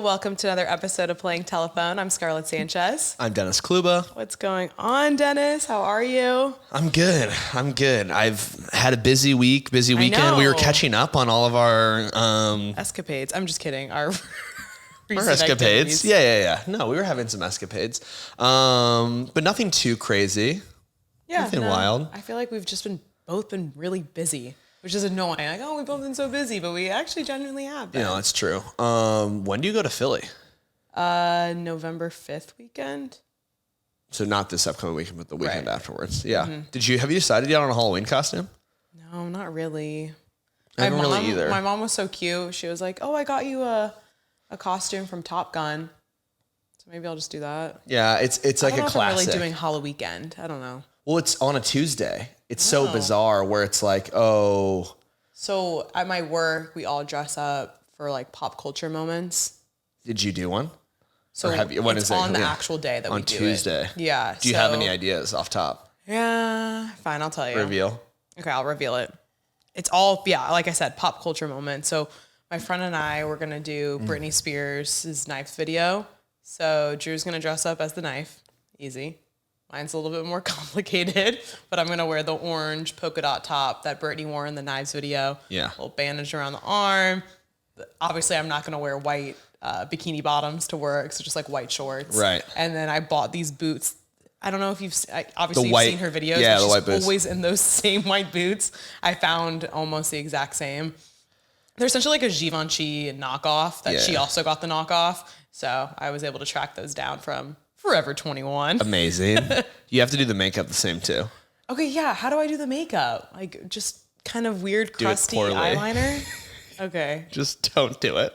Welcome to another episode of Playing Telephone. I'm Scarlett Sanchez. I'm Dennis Kluba. What's going on, Dennis? How are you? I'm good. I've had a busy weekend. know. We were catching up on all of our Escapades. I'm just kidding. Our escapades. activities. Yeah. No, we were having some escapades. But nothing too crazy. Nothing wild. I feel like we've just both been really busy, which is annoying. Like, oh, we've both been so busy, but we actually genuinely have been. Yeah, that's true. When do you go to Philly? November 5th weekend. So not this upcoming weekend, but the weekend Right. afterwards. Yeah. Mm-hmm. Have you decided yet on a Halloween costume? No, not really. I haven't really either. My mom was so cute. She was like, oh, I got you a costume from Top Gun. So maybe I'll just do that. Yeah, it's like a classic. I'm really doing Halloween weekend. I don't know. Well, it's on a Tuesday. It's so bizarre where it's like, oh. So at my work, we all dress up for like pop culture moments. Did you do one? So when is it? On the actual day that we do Tuesday. It. Yeah. Do you have any ideas off top? Yeah. Fine, I'll tell you. Reveal. Okay, I'll reveal it. It's all, like I said, pop culture moments. So my friend and I were going to do Britney Spears' knife video. So Drew's going to dress up as the knife. Easy. Mine's a little bit more complicated, but I'm going to wear the orange polka dot top that Britney wore in the knives video. Yeah. A little bandage around the arm. Obviously, I'm not going to wear white bikini bottoms to work, so just like white shorts. Right. And then I bought these boots. I don't know if you've seen her videos. Yeah, but the white she's boots. Always in those same white boots. I found almost the exact same. They're essentially like a Givenchy knockoff that she also got the knockoff. So I was able to track those down from Forever 21. Amazing. You have to do the makeup the same too. Okay, yeah. How do I do the makeup? Like just kind of weird, crusty eyeliner? Okay. Just don't do it.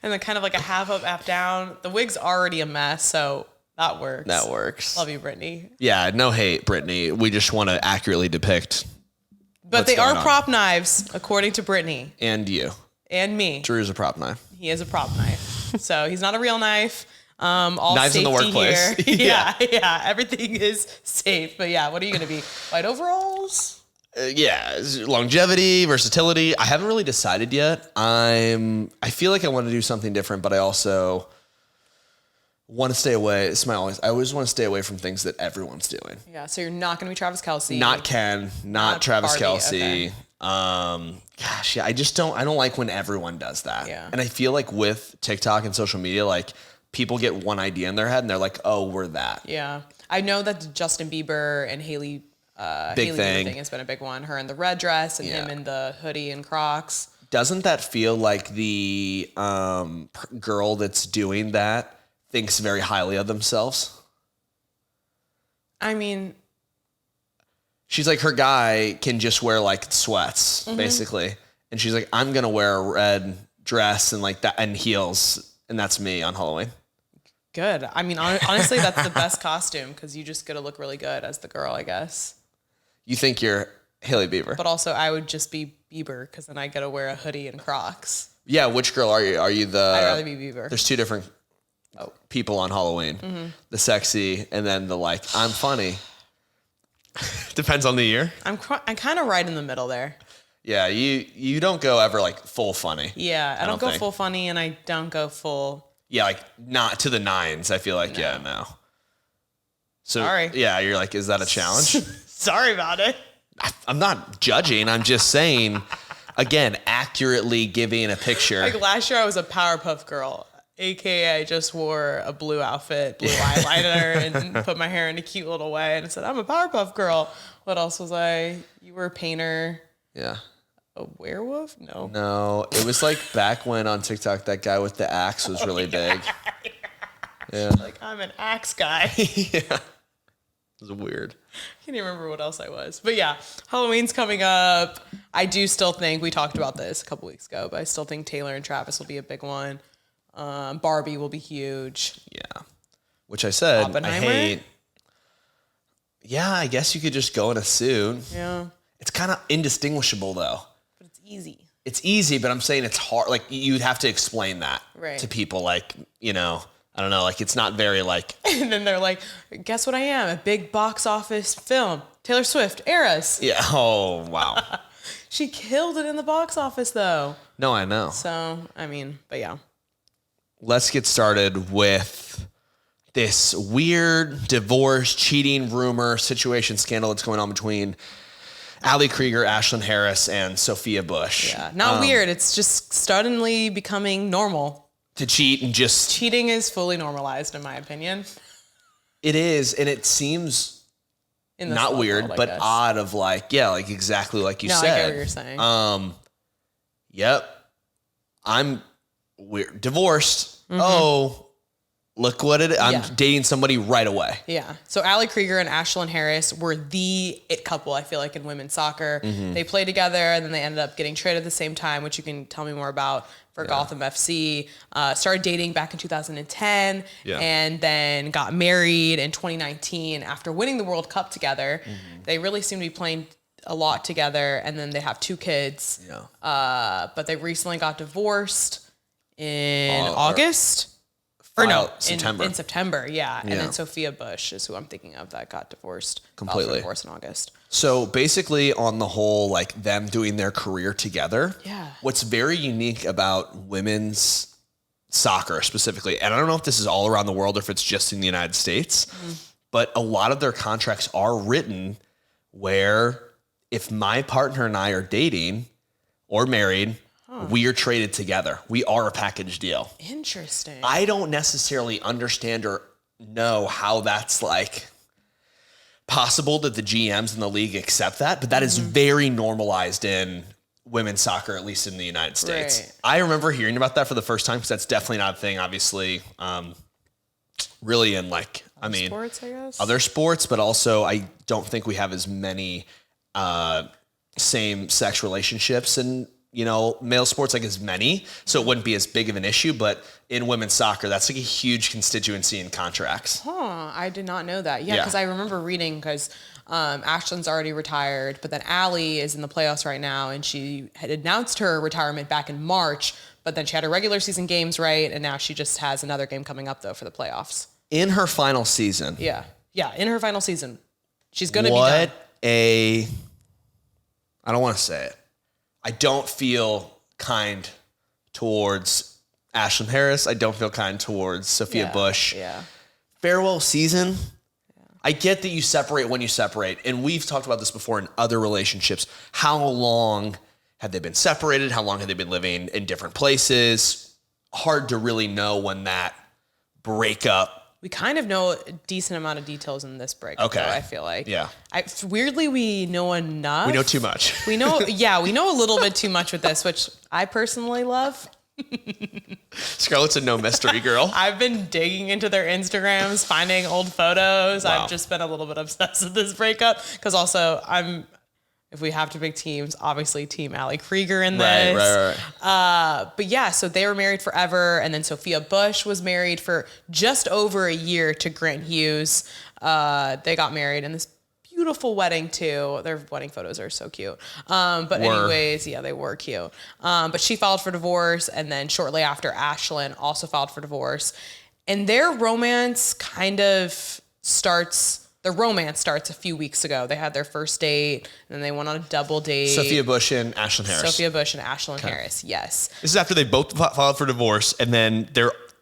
And then kind of like a half up, half down. The wig's already a mess, so that works. That works. Love you, Brittany. Yeah, no hate, Brittany. We just want to accurately depict. But they are prop knives, according to Brittany. And you. And me. Drew's a prop knife. He is a prop knife. So he's not a real knife. All knives in the workplace. Here. yeah. Everything is safe. But yeah, what are you going to be? White overalls? Longevity, versatility. I haven't really decided yet. I feel like I want to do something different, but I also want to stay away. I always want to stay away from things that everyone's doing. Yeah, so you're not going to be Travis Kelce. Not Ken, not Travis Barbie, Kelce. okay. I don't like when everyone does that. Yeah. And I feel like with TikTok and social media, like people get one idea in their head and they're like, oh, we're that. Yeah. I know that the Justin Bieber and Hailey Bieber thing has been a big one. Her in the red dress and him in the hoodie and Crocs. Doesn't that feel like the girl that's doing that thinks very highly of themselves? I mean, she's like, her guy can just wear like sweats, basically. And she's like, I'm going to wear a red dress and like that and heels. And that's me on Halloween. Good. I mean, honestly, that's the best costume because you just get to look really good as the girl, I guess. You think you're Hailey Bieber. But also I would just be Bieber because then I get to wear a hoodie and Crocs. Yeah, which girl are you? Are you the... I'd rather be Bieber. There's two different people on Halloween. Mm-hmm. The sexy and then the like, I'm funny. Depends on the year. I'm kind of right in the middle there. Yeah, you don't go ever like full funny. Yeah, I don't go full funny and I don't go full... Yeah, like not to the nines, I feel like. No. No. So, sorry. Yeah, you're like, is that a challenge? Sorry about it. I'm not judging. I'm just saying, again, accurately giving a picture. Like last year I was a Powerpuff Girl, AKA I just wore a blue outfit, blue eyeliner, and put my hair in a cute little way and said, I'm a Powerpuff Girl. What else was I? You were a painter. Yeah. A werewolf? No. No, it was like back when on TikTok that guy with the axe was really big. Yeah. Like, I'm an axe guy. Yeah. It was weird. I can't even remember what else I was. But yeah, Halloween's coming up. I do still think, we talked about this a couple weeks ago, but I still think Taylor and Travis will be a big one. Barbie will be huge. Yeah. Which I said, Oppenheimer? I hate. Yeah, I guess you could just go in a suit. Yeah. It's kind of indistinguishable though. But it's easy. It's easy, but I'm saying it's hard. Like you'd have to explain that to people. Like, I don't know. Like it's not very like. And then they're like, guess what I am? A big box office film. Taylor Swift, Eras. Yeah. Oh, wow. She killed it in the box office though. No, I know. So, I mean, but yeah. let's get started with this weird divorce, cheating, rumor, situation, scandal that's going on between Ali Krieger, Ashlyn Harris, and Sophia Bush. Yeah, not weird. It's just suddenly becoming normal. To cheat and just... Cheating is fully normalized, in my opinion. It is, and it seems not weird, world, but odd of like, yeah, like exactly like you said. I get what you're saying. Yep. We're divorced. Mm-hmm. Oh, look what I'm dating somebody right away. Yeah. So Ali Krieger and Ashlyn Harris were the it couple, I feel like, in women's soccer. Mm-hmm. They played together, and then they ended up getting traded at the same time, which you can tell me more about, for Gotham FC. Started dating back in 2010, and then got married in 2019 after winning the World Cup together. Mm-hmm. They really seem to be playing a lot together, and then they have 2 kids. Yeah. But they recently got divorced in August. Or no, September. In September, yeah. And then Sophia Bush is who I'm thinking of that got divorced. Completely. Divorced in August. So basically on the whole, like them doing their career together. Yeah. What's very unique about women's soccer specifically, and I don't know if this is all around the world or if it's just in the United States, but a lot of their contracts are written where if my partner and I are dating or married, we are traded together. We are a package deal. Interesting. I don't necessarily understand or know how that's like possible that the GMs in the league accept that, but that is very normalized in women's soccer, at least in the United States. Right. I remember hearing about that for the first time because that's definitely not a thing, obviously, really in like, sports, I guess? Other sports, but also I don't think we have as many same-sex relationships and male sports like as many, so it wouldn't be as big of an issue. But in women's soccer, that's like a huge constituency in contracts. I did not know that. Yeah, because I remember reading because Ashlyn's already retired, but then Ali is in the playoffs right now, and she had announced her retirement back in March, but then she had her regular season games right, and now she just has another game coming up though for the playoffs. In her final season. Yeah, in her final season, she's gonna be done. I don't want to say it. I don't feel kind towards Ashlyn Harris. I don't feel kind towards Sophia Bush. Yeah. Farewell season. Yeah. I get that you separate when you separate. And we've talked about this before in other relationships. How long have they been separated? How long have they been living in different places? Hard to really know when that breakup. We kind of know a decent amount of details in this break. Okay. Though, I feel like. Yeah. Weirdly, we know enough. We know too much. We know a little bit too much with this, which I personally love. Scarlett's a no mystery girl. I've been digging into their Instagrams, finding old photos. Wow. I've just been a little bit obsessed with this breakup because also if we have to pick teams, obviously Team Ali Krieger in this. Right. But yeah, so they were married forever, and then Sophia Bush was married for just over a year to Grant Hughes. They got married in this beautiful wedding too. Their wedding photos are so cute. Anyways, they were cute. But she filed for divorce, and then shortly after, Ashlyn also filed for divorce. And their romance starts a few weeks ago. They had their first date, and then they went on a double date. Sophia Bush and Ashlyn Harris, yes. This is after they both filed for divorce, and then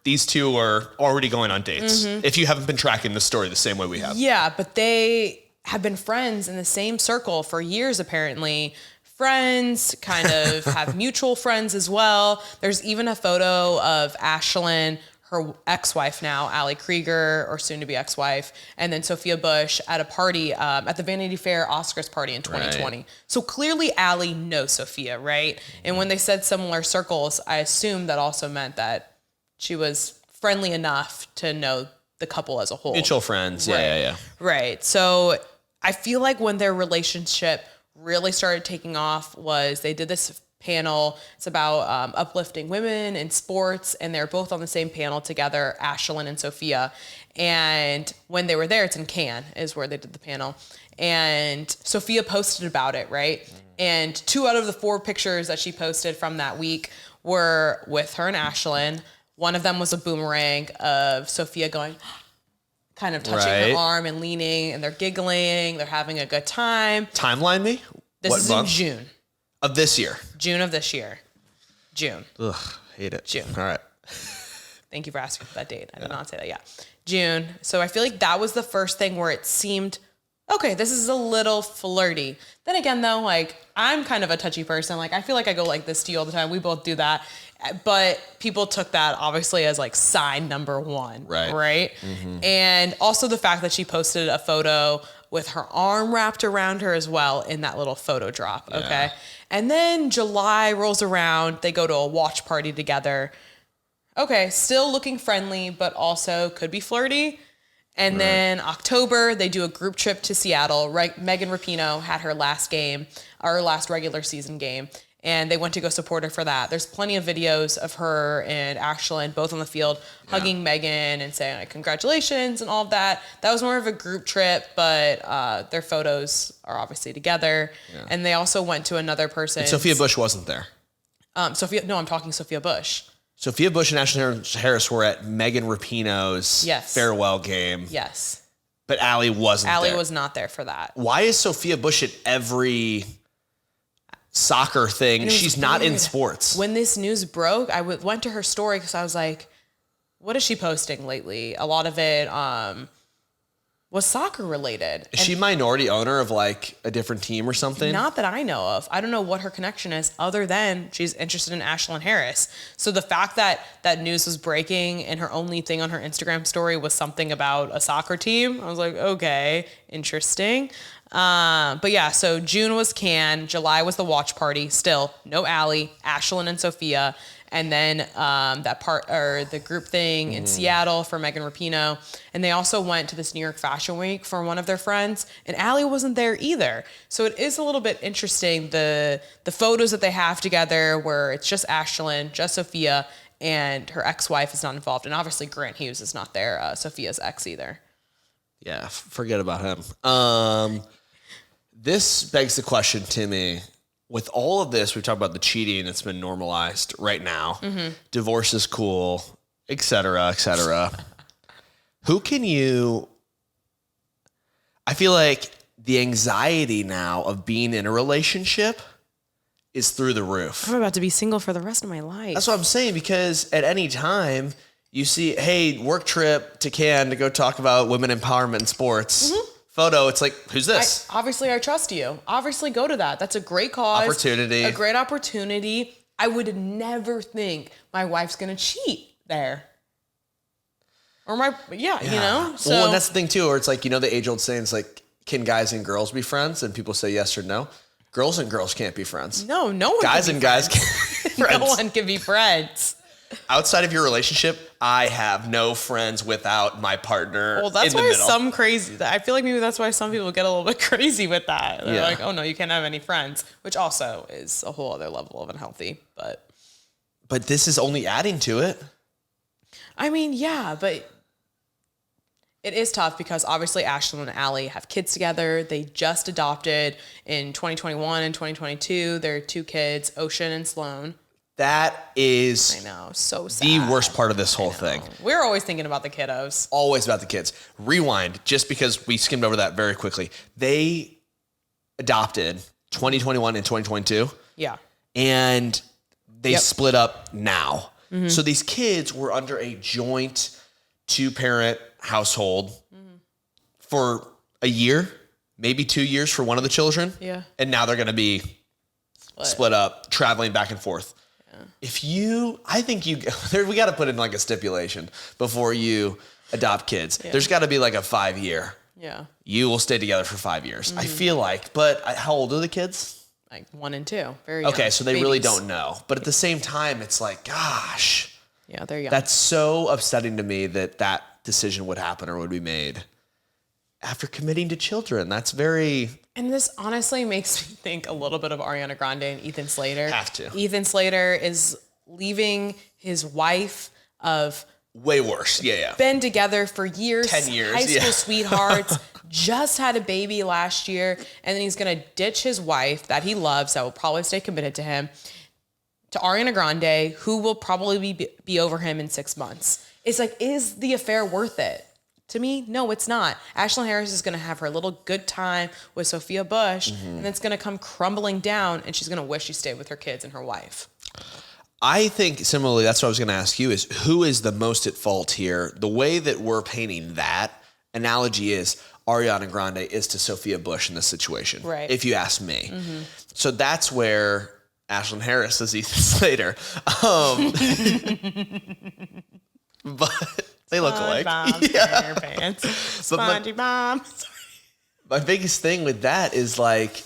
these two are already going on dates. Mm-hmm. If you haven't been tracking the story the same way we have. Yeah, but they have been friends in the same circle for years, apparently. Friends, kind of have mutual friends as well. There's even a photo of Ashlyn, her ex-wife now, Ali Krieger, or soon-to-be ex-wife, and then Sophia Bush at a party, at the Vanity Fair Oscars party in 2020. Right. So clearly Ali knows Sophia, right? And when they said similar circles, I assumed that also meant that she was friendly enough to know the couple as a whole. Mutual friends, right. Yeah. Right. So I feel like when their relationship really started taking off was they did this panel. It's about uplifting women in sports, and they're both on the same panel together, Ashlyn and Sophia. And when they were there, it's in Cannes is where they did the panel. And Sophia posted about it, right? And 2 out of the 4 pictures that she posted from that week were with her and Ashlyn. One of them was a boomerang of Sophia going, kind of touching her arm and leaning, and they're giggling. They're having a good time. Timeline me? This is in June. Of this year? June of this year. June. Ugh, hate it. June. All right. Thank you for asking for that date. I did not say that. Yeah. June. So I feel like that was the first thing where it seemed, okay, this is a little flirty. Then again, though, like, I'm kind of a touchy person. Like, I feel like I go like this to you all the time. We both do that. But people took that obviously as like sign number one. Right. And also the fact that she posted a photo with her arm wrapped around her as well in that little photo drop. Okay. Yeah. And then July rolls around. They go to a watch party together. Okay. Still looking friendly, but also could be flirty. And then October, they do a group trip to Seattle. Megan Rapinoe had her last game, our last regular season game. And they went to go support her for that. There's plenty of videos of her and Ashlyn both on the field hugging Megan and saying like, congratulations and all of that. That was more of a group trip, but their photos are obviously together. Yeah. And they also went to another person. Sophia Bush wasn't there. I'm talking Sophia Bush. Sophia Bush and Ashlyn Harris were at Megan Rapinoe's farewell game. Yes. But Allie wasn't there. Allie was not there for that. Why is Sophia Bush at every soccer thing? She's not in sports. When this news broke, I went to her story because I was like, what is she posting lately? A lot of it was soccer related. Is she minority owner of like a different team or something? Not that I know of. I don't know what her connection is other than she's interested in Ashlyn Harris. So the fact that that news was breaking and her only thing on her Instagram story was something about a soccer team, I was like, okay, interesting. But yeah, so June was Can, July was the watch party. Still no Allie, Ashlyn and Sophia, and then the group thing in Seattle for Megan Rapinoe, and they also went to this New York Fashion Week for one of their friends, and Allie wasn't there either. So it is a little bit interesting the photos that they have together, where it's just Ashlyn, just Sophia, and her ex-wife is not involved, and obviously Grant Hughes is not there, Sophia's ex either. Yeah, forget about him. This begs the question to me, with all of this, we talk about the cheating that's been normalized right now. Divorce is cool, et cetera, et cetera. I feel like the anxiety now of being in a relationship is through the roof. I'm about to be single for the rest of my life. That's what I'm saying, because at any time you see, hey, work trip to Cannes to go talk about women empowerment in sports. Photo, it's like, who's this? Obviously, I trust you. Obviously, go to that. That's a great cause. Opportunity. A great opportunity. I would never think my wife's going to cheat there. Or you know? So, well, and that's the thing, too, where it's like, you know, the age-old saying, it's like, can guys and girls be friends? And people say yes or no. Girls and girls can't be friends. No one guys can and be guys friends. can't be friends. No one can be friends. Outside of your relationship, I have no friends without my partner. Well, that's in the why middle. I feel like maybe that's why some people get a little bit crazy with that. They're Yeah. like, oh no, you can't have any friends, which also is a whole other level of unhealthy. But this is only adding to it. I mean, yeah, but it is tough because obviously Ashlyn and Allie have kids together. They just adopted in 2021 and 2022. Their two kids, Ocean and Sloan. That is, I know, so sad. the worst part of this whole thing. We're always thinking about the kiddos. Always about the kids. Rewind, just because we skimmed over that very quickly. They adopted 2021 and 2022. Yeah. And they split up now. So these kids were under a joint 2-parent household for a year, maybe 2 years for one of the children. Yeah. And now they're going to be split up, traveling back and forth. I think we got to put in like a stipulation before you adopt kids. Yeah. There's got to be like a 5-year. Yeah. You will stay together for 5 years. I feel like, but how old are the kids? Like 1 and 2. Very okay. young. So they really don't know. But at the same time, it's like, gosh. Yeah, they're young. That's so upsetting to me that decision would happen or would be made after committing to children. That's very... And this honestly makes me think a little bit of Ariana Grande and Ethan Slater. Have to. Ethan Slater is leaving his wife of... Way worse. Yeah. Been together for years. 10 years. High school sweethearts. Just had a baby last year. And then he's going to ditch his wife that he loves, that will probably stay committed to him, to Ariana Grande, who will probably be over him in 6 months. It's like, is the affair worth it? To me, no, it's not. Ashlyn Harris is going to have her little good time with Sophia Bush, and it's going to come crumbling down, and she's going to wish she stayed with her kids and her wife. I think similarly, that's what I was going to ask you is who is the most at fault here? The way that we're painting that analogy is Ariana Grande is to Sophia Bush in this situation. Right. If you ask me. So that's where Ashlyn Harris is Ethan Slater. But they look alike. SpongeBob SquarePants. My biggest thing with that is like,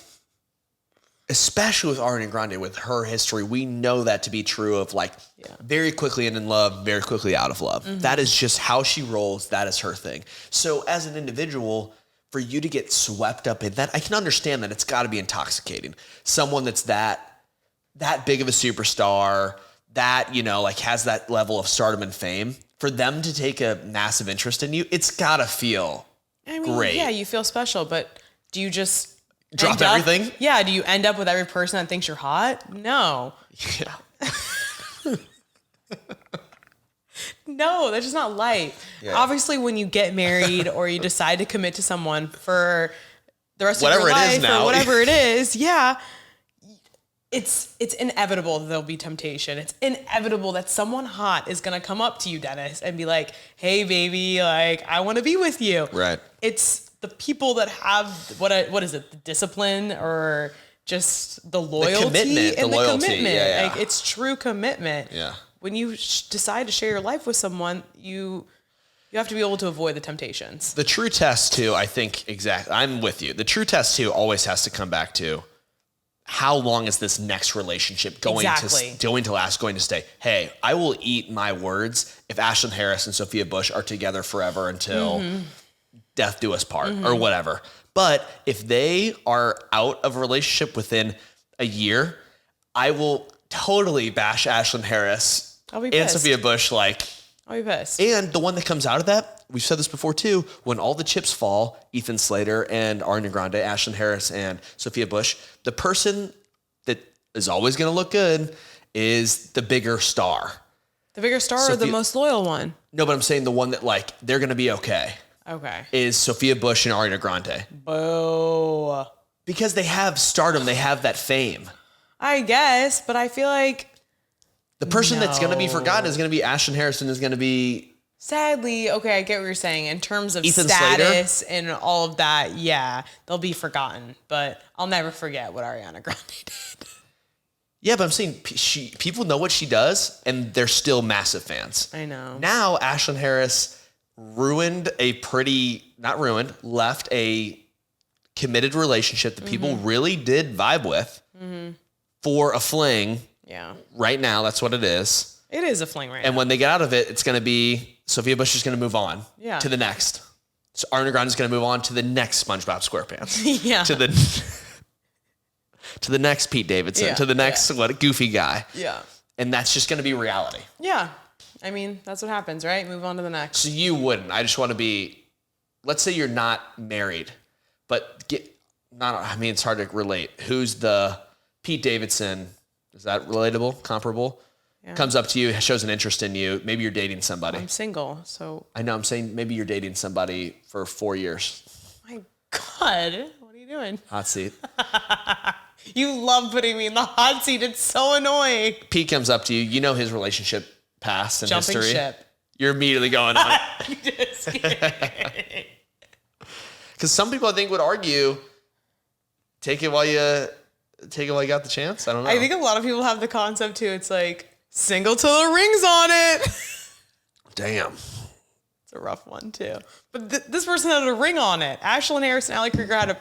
especially with Ariana Grande, with her history, we know that to be true of like very quickly in love, very quickly out of love. That is just how she rolls. That is her thing. So as an individual, for you to get swept up in that, I can understand that it's got to be intoxicating. Someone that's that big of a superstar, that, you know, like has that level of stardom and fame, for them to take a massive interest in you, it's got to feel great. Yeah, you feel special, but do you just drop everything? Yeah, do you end up with every person that thinks you're hot? No. Yeah. No, that's just not life. Yeah. Obviously, when you get married or you decide to commit to someone for the rest of your life or whatever it is, it's inevitable that there'll be temptation. It's inevitable that someone hot is going to come up to you, Dennis, and be like, hey, baby, like, I want to be with you. Right. It's the people that have, what is it, the discipline or just the loyalty and the commitment. Yeah. Like, it's true commitment. Yeah. When you decide to share your life with someone, you have to be able to avoid the temptations. The true test, too, I think, exactly. I'm with you. The true test, too, always has to come back to how long is this next relationship going to last, going to stay? Hey, I will eat my words if Ashlyn Harris and Sophia Bush are together forever until death do us part or whatever. But if they are out of a relationship within a year, I will totally bash Ashlyn Harris and Sophia Bush. Like, I'll be pissed. And the one that comes out of that, we've said this before too, when all the chips fall, Ethan Slater and Ariana Grande, Ashlyn Harris and Sophia Bush, the person that is always going to look good is the bigger star. The bigger star or the most loyal one? No, but I'm saying the one that like, they're going to be okay. Okay. Is Sophia Bush and Ariana Grande. Boo. Because they have stardom, they have that fame. I guess, but I feel like the person that's going to be forgotten is going to be Ashlyn Harrison is going to be... Sadly, okay, I get what you're saying. In terms of Ethan status Slater? And all of that, yeah, they'll be forgotten. But I'll never forget what Ariana Grande did. Yeah, but I'm saying people know what she does, and they're still massive fans. I know. Now, Ashlyn Harris left a committed relationship that people really did vibe with for a fling. Yeah. Right now, that's what it is. It is a fling right now. And when they get out of it, it's going to be Sophia Bush is going to move on to the next. So Ariana Grande is going to move on to the next SpongeBob SquarePants. Yeah. To the next Pete Davidson. To the next goofy guy. Yeah. And that's just going to be reality. Yeah. I mean, that's what happens, right? Move on to the next. So you wouldn't. I just want to be, let's say you're not married, but it's hard to relate. Who's the Pete Davidson? Is that relatable, comparable? Yeah. Comes up to you, shows an interest in you. Maybe you're dating somebody. I'm single, so. I know, I'm saying maybe you're dating somebody for 4 years. My God, what are you doing? Hot seat. You love putting me in the hot seat. It's so annoying. Pete comes up to you. You know his relationship past and Jumping history. Ship. You're immediately going on. Just kidding. Because some people I think would argue, take it while you got the chance. I don't know. I think a lot of people have the concept too. It's like single till the ring's on it. Damn. It's a rough one too. But this person had a ring on it. Ashlyn Harris and Allie Krieger had a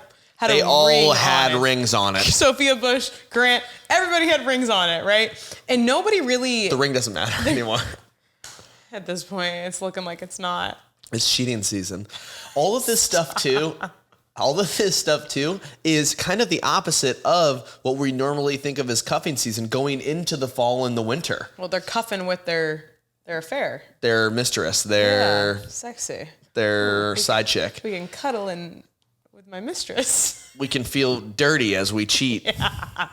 They ring all on had it. rings on it. Sophia Bush, Grant, everybody had rings on it, right? And nobody really... The ring doesn't matter anymore. At this point, it's looking like it's not. It's cheating season. All of this stuff too is kind of the opposite of what we normally think of as cuffing season going into the fall and the winter. Well, they're cuffing with their affair. Their mistress, their sexy. Their side chick. We can cuddle with my mistress. We can feel dirty as we cheat. Yeah.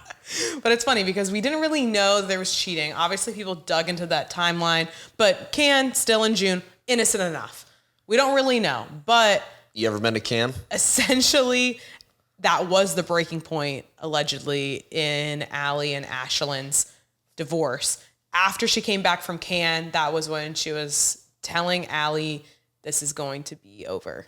But it's funny because we didn't really know there was cheating. Obviously, people dug into that timeline, but Cannes, still in June, innocent enough. We don't really know, but... You ever been to Cannes? Essentially, that was the breaking point, allegedly, in Allie and Ashlyn's divorce. after she came back from Cannes, that was when she was telling Allie, this is going to be over.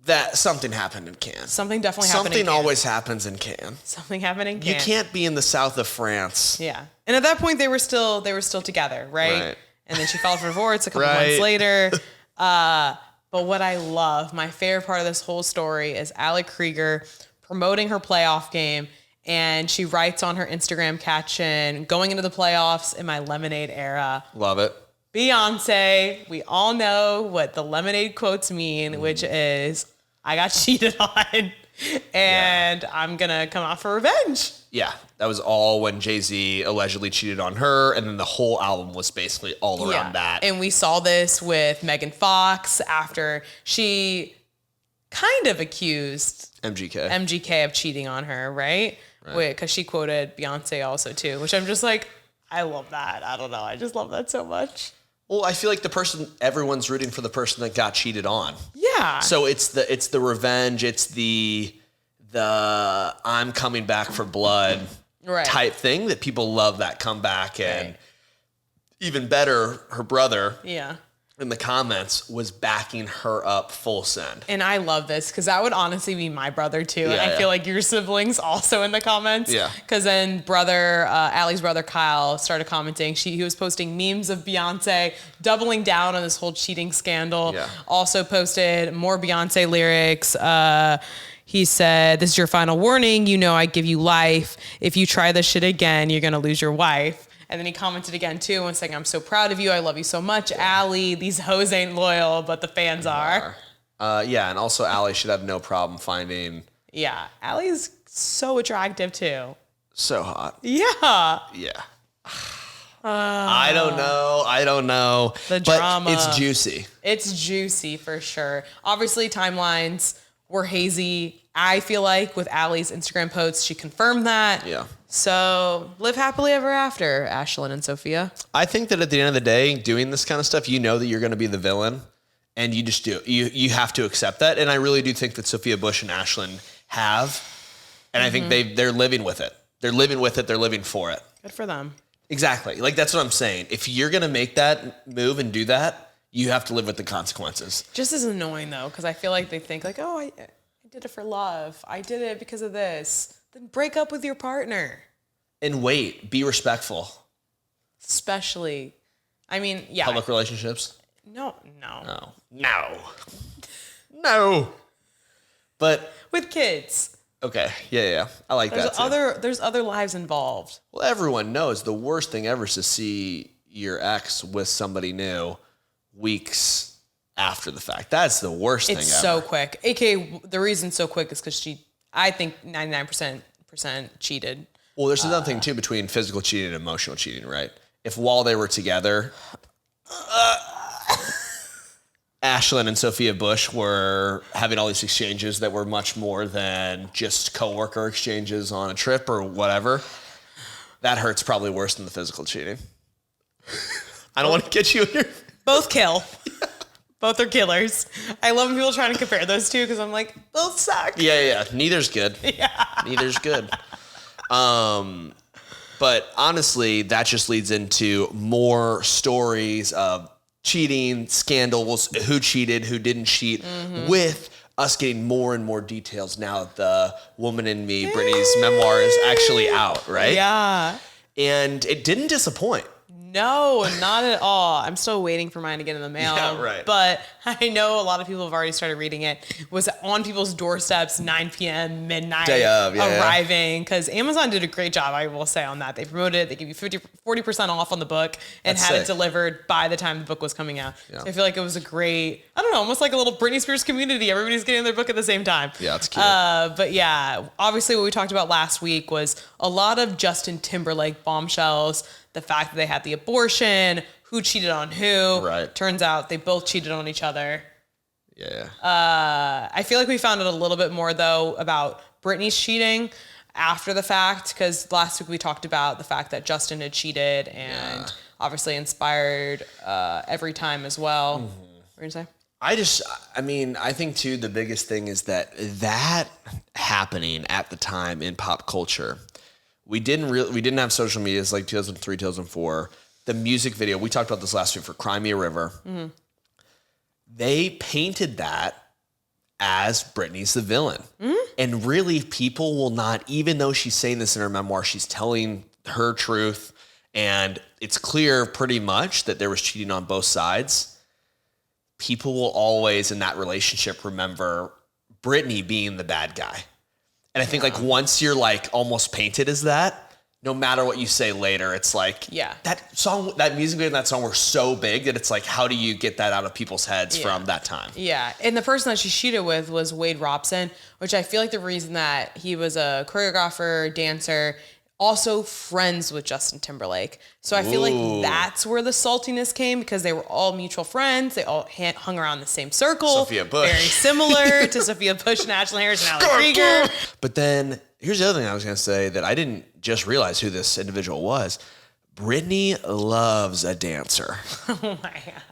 That something happened in Cannes. Something definitely happened in Cannes. Something always happens in Cannes. Something happened in Cannes. You can't be in the south of France. Yeah. And at that point they were still together, right? And then she filed for divorce a couple months later. But what I love, my favorite part of this whole story is Allie Krieger promoting her playoff game. And she writes on her Instagram caption, going into the playoffs in my lemonade era. Love it. Beyonce, we all know what the lemonade quotes mean, which is, I got cheated on and I'm going to come out for revenge. Yeah, that was all when Jay-Z allegedly cheated on her, and then the whole album was basically all around that. And we saw this with Megan Fox after she kind of accused MGK of cheating on her, right? Because she quoted Beyonce also too, which I'm just like, I love that. I don't know. I just love that so much. Well, I feel like everyone's rooting for the person that got cheated on. Yeah. So it's the revenge. It's the I'm coming back for blood type thing that people love, that comeback. And even better, her brother in the comments was backing her up full send. And I love this because that would honestly be my brother too. And I feel like your siblings also in the comments. Yeah. Because then Allie's brother Kyle started commenting. He was posting memes of Beyonce doubling down on this whole cheating scandal. Yeah. Also posted more Beyonce lyrics. He said, "This is your final warning. You know I give you life. If you try this shit again, you're going to lose your wife." And then he commented again too and saying, "I'm so proud of you. I love you so much, Allie. These hoes ain't loyal, but the fans are." And also Allie should have no problem finding. Yeah, Allie's so attractive too. So hot. Yeah. Yeah. I don't know. The drama. But it's juicy. It's juicy for sure. Obviously, timelines were hazy. I feel like with Allie's Instagram posts, she confirmed that. Yeah. So live happily ever after, Ashlyn and Sophia. I think that at the end of the day, doing this kind of stuff, you know that you're going to be the villain, and you just do. You have to accept that. And I really do think that Sophia Bush and Ashlyn have, and I think they're living with it. They're living with it. They're living for it. Good for them. Exactly. Like, that's what I'm saying. If you're going to make that move and do that, you have to live with the consequences. Just as annoying though, because I feel like they think like, oh, I did it for love. I did it because of this. Then break up with your partner. And wait, be respectful. Especially, I mean, yeah. Public relationships? No. But with kids. Okay, yeah. I like that too. There's other lives involved. Well, everyone knows the worst thing ever is to see your ex with somebody new weeks after the fact. That's the worst thing ever. It's so quick. AKA, the reason it's so quick is because I think 99% cheated. Well, there's another thing too between physical cheating and emotional cheating, right? If while they were together, Ashlyn and Sophia Bush were having all these exchanges that were much more than just coworker exchanges on a trip or whatever, that hurts probably worse than the physical cheating. I don't want to get you in your... Both kill. Both are killers. I love when people trying to compare those two because I'm like, both suck. Yeah. Neither's good. Neither's good. But honestly, that just leads into more stories of cheating, scandals, who cheated, who didn't cheat, with us getting more and more details now that the Woman in Me, Britney's memoir, is actually out, right? Yeah. And it didn't disappoint. No, not at all. I'm still waiting for mine to get in the mail. Yeah, right. But I know a lot of people have already started reading it. It was on people's doorsteps, 9 p.m., midnight, day of, arriving. Because Amazon did a great job, I will say, on that. They promoted it. They give you 40% off on the book and had it delivered by the time the book was coming out. Yeah. So I feel like it was a great, I don't know, almost like a little Britney Spears community. Everybody's getting their book at the same time. Yeah, it's cute. But yeah, obviously what we talked about last week was a lot of Justin Timberlake bombshells. The fact that they had the abortion, who cheated on who. Right. Turns out they both cheated on each other. Yeah. I feel like we found out a little bit more, though, about Britney's cheating after the fact, because last week we talked about the fact that Justin had cheated and obviously inspired Every Time as well. What were you going to say? I think, too, the biggest thing is that happening at the time in pop culture, we didn't have social medias like 2003, 2004. the music video, we talked about this last week for Cry Me a River. Mm-hmm. They painted that as Britney's the villain. Mm-hmm. And really, people will not, even though she's saying this in her memoir, she's telling her truth. And it's clear pretty much that there was cheating on both sides. People will always, in that relationship, remember Britney being the bad guy. And I think like once you're like almost painted as that, no matter what you say later, it's like that song, that music video and that song were so big that it's like, how do you get that out of people's heads from that time? Yeah. And the person that she cheated with was Wade Robson, which I feel like the reason that he was a choreographer, dancer, also friends with Justin Timberlake. So I feel like that's where the saltiness came, because they were all mutual friends. They all hung around the same circle. Sophia Bush. Very similar to Sophia Bush and Ashlyn Harris and Hailey Bieber. But then here's the other thing I was going to say that I didn't just realize who this individual was. Britney loves a dancer. Oh my God.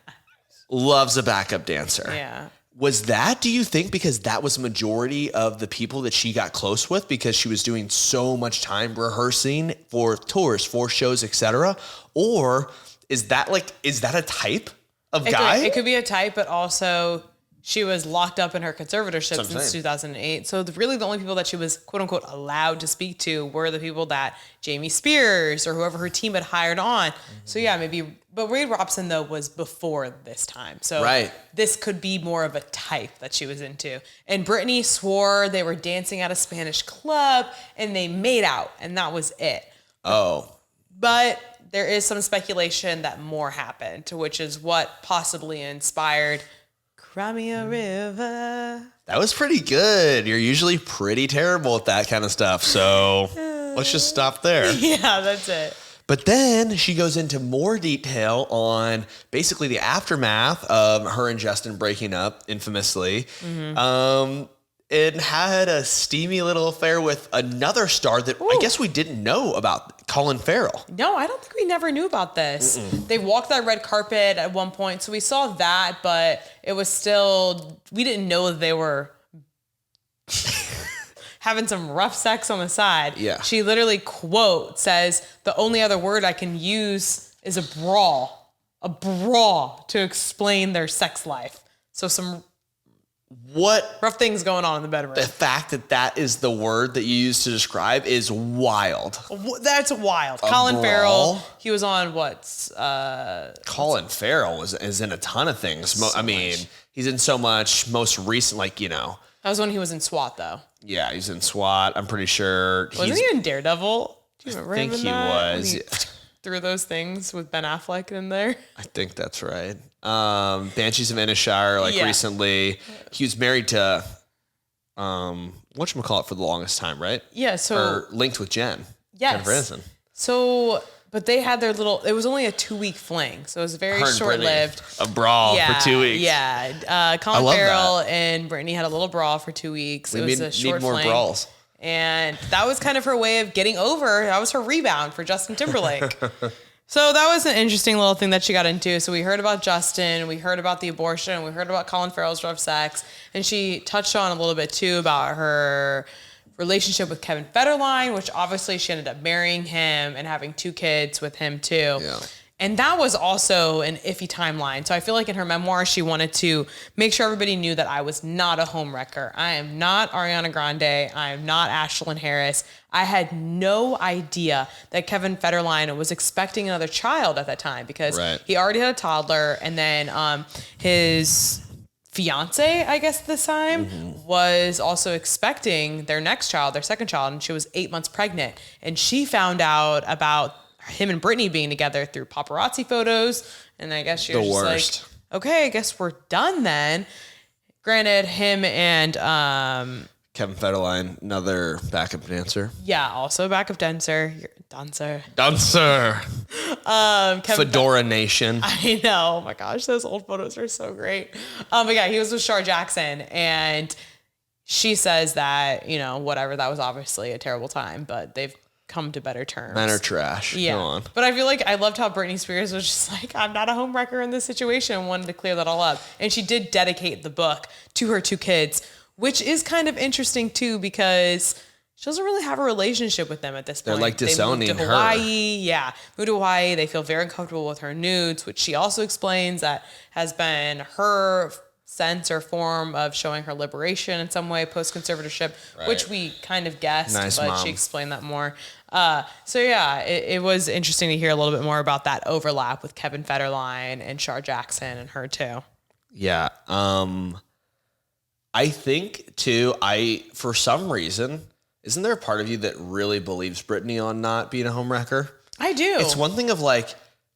Loves a backup dancer. Yeah. Was that, do you think, because that was majority of the people that she got close with because she was doing so much time rehearsing for tours, for shows, etc.? Or is that a type of guy? It could be a type, but also she was locked up in her conservatorship since 2008. So really the only people that she was, quote unquote, allowed to speak to were the people that Jamie Spears or whoever her team had hired on. Mm-hmm. So yeah, maybe, but Wade Robson though was before this time. So this could be more of a type that she was into. And Britney swore they were dancing at a Spanish club and they made out, and that was it. Oh. But there is some speculation that more happened, which is what possibly inspired Cry Me a River. That was pretty good. You're usually pretty terrible at that kind of stuff. So let's just stop there. Yeah, that's it. But then she goes into more detail on basically the aftermath of her and Justin breaking up infamously. Mm-hmm. It had a steamy little affair with another star that I guess we didn't know about, Colin Farrell. No, I don't think we never knew about this. They walked that red carpet at one point, so we saw that, but it was still, we didn't know that they were having some rough sex on the side. Yeah. She literally, quote, says, the only other word I can use is a brawl to explain their sex life. So some rough things going on in the bedroom. The fact that that is the word that you use to describe is wild. That's wild. Colin Farrell, he was on Colin Farrell is in a ton of things. He's in so much. Most recent, that was when he was in SWAT, though. Yeah, he's in SWAT. I'm pretty sure. Wasn't he in Daredevil? Do you remember I think him in he that? was. He threw those things with Ben Affleck in there. I think that's right. Banshees of Inisherin, recently. He was married to whatchamacallit for the longest time, right? Yeah, or linked with Jen. Yes. Jennifer Aniston. So, but they had their it was only a 2-week fling, so it was very short-lived. A brawl for 2 weeks. Yeah. Colin Farrell and Britney had a little brawl for 2 weeks. It was a short fling. Need more brawls. And that was kind of her way of getting over. That was her rebound for Justin Timberlake. So that was an interesting little thing that she got into. So we heard about Justin, we heard about the abortion, we heard about Colin Farrell's rough sex, and she touched on a little bit too about her relationship with Kevin Federline, which obviously she ended up marrying him and having 2 kids with him too. Yeah. And that was also an iffy timeline. So I feel like in her memoir, she wanted to make sure everybody knew that I was not a homewrecker. I am not Ariana Grande. I am not Ashlyn Harris. I had no idea that Kevin Federline was expecting another child at that time, because he already had a toddler. And then his fiance, I guess this time, was also expecting their next child, their second child. And she was 8 months pregnant. And she found out about him and Britney being together through paparazzi photos, and I guess she was just like, okay, I guess we're done then. Granted, him and Kevin Federline, another backup dancer. Yeah, also a backup dancer. Fedora Nation. I know. Oh my gosh, those old photos are so great. But yeah, he was with Shar Jackson, and she says that, whatever, that was obviously a terrible time, but they've come to better terms. Men are trash. Yeah. Go on. But I feel like I loved how Britney Spears was just like, I'm not a homewrecker in this situation, and wanted to clear that all up. And she did dedicate the book to her 2 kids, which is kind of interesting too, because she doesn't really have a relationship with them at this point. They're like disowning they moved to her. Hawaii. Yeah. Moved to Hawaii. They feel very uncomfortable with her nudes, which she also explains that has been her sense or form of showing her liberation in some way post conservatorship, which we kind of guessed, but mom. she explained that more. So yeah, it was interesting to hear a little bit more about that overlap with Kevin Federline and Shar Jackson and her too. Yeah. I think too, for some reason, isn't there a part of you that really believes Britney on not being a homewrecker? I do. It's one thing of like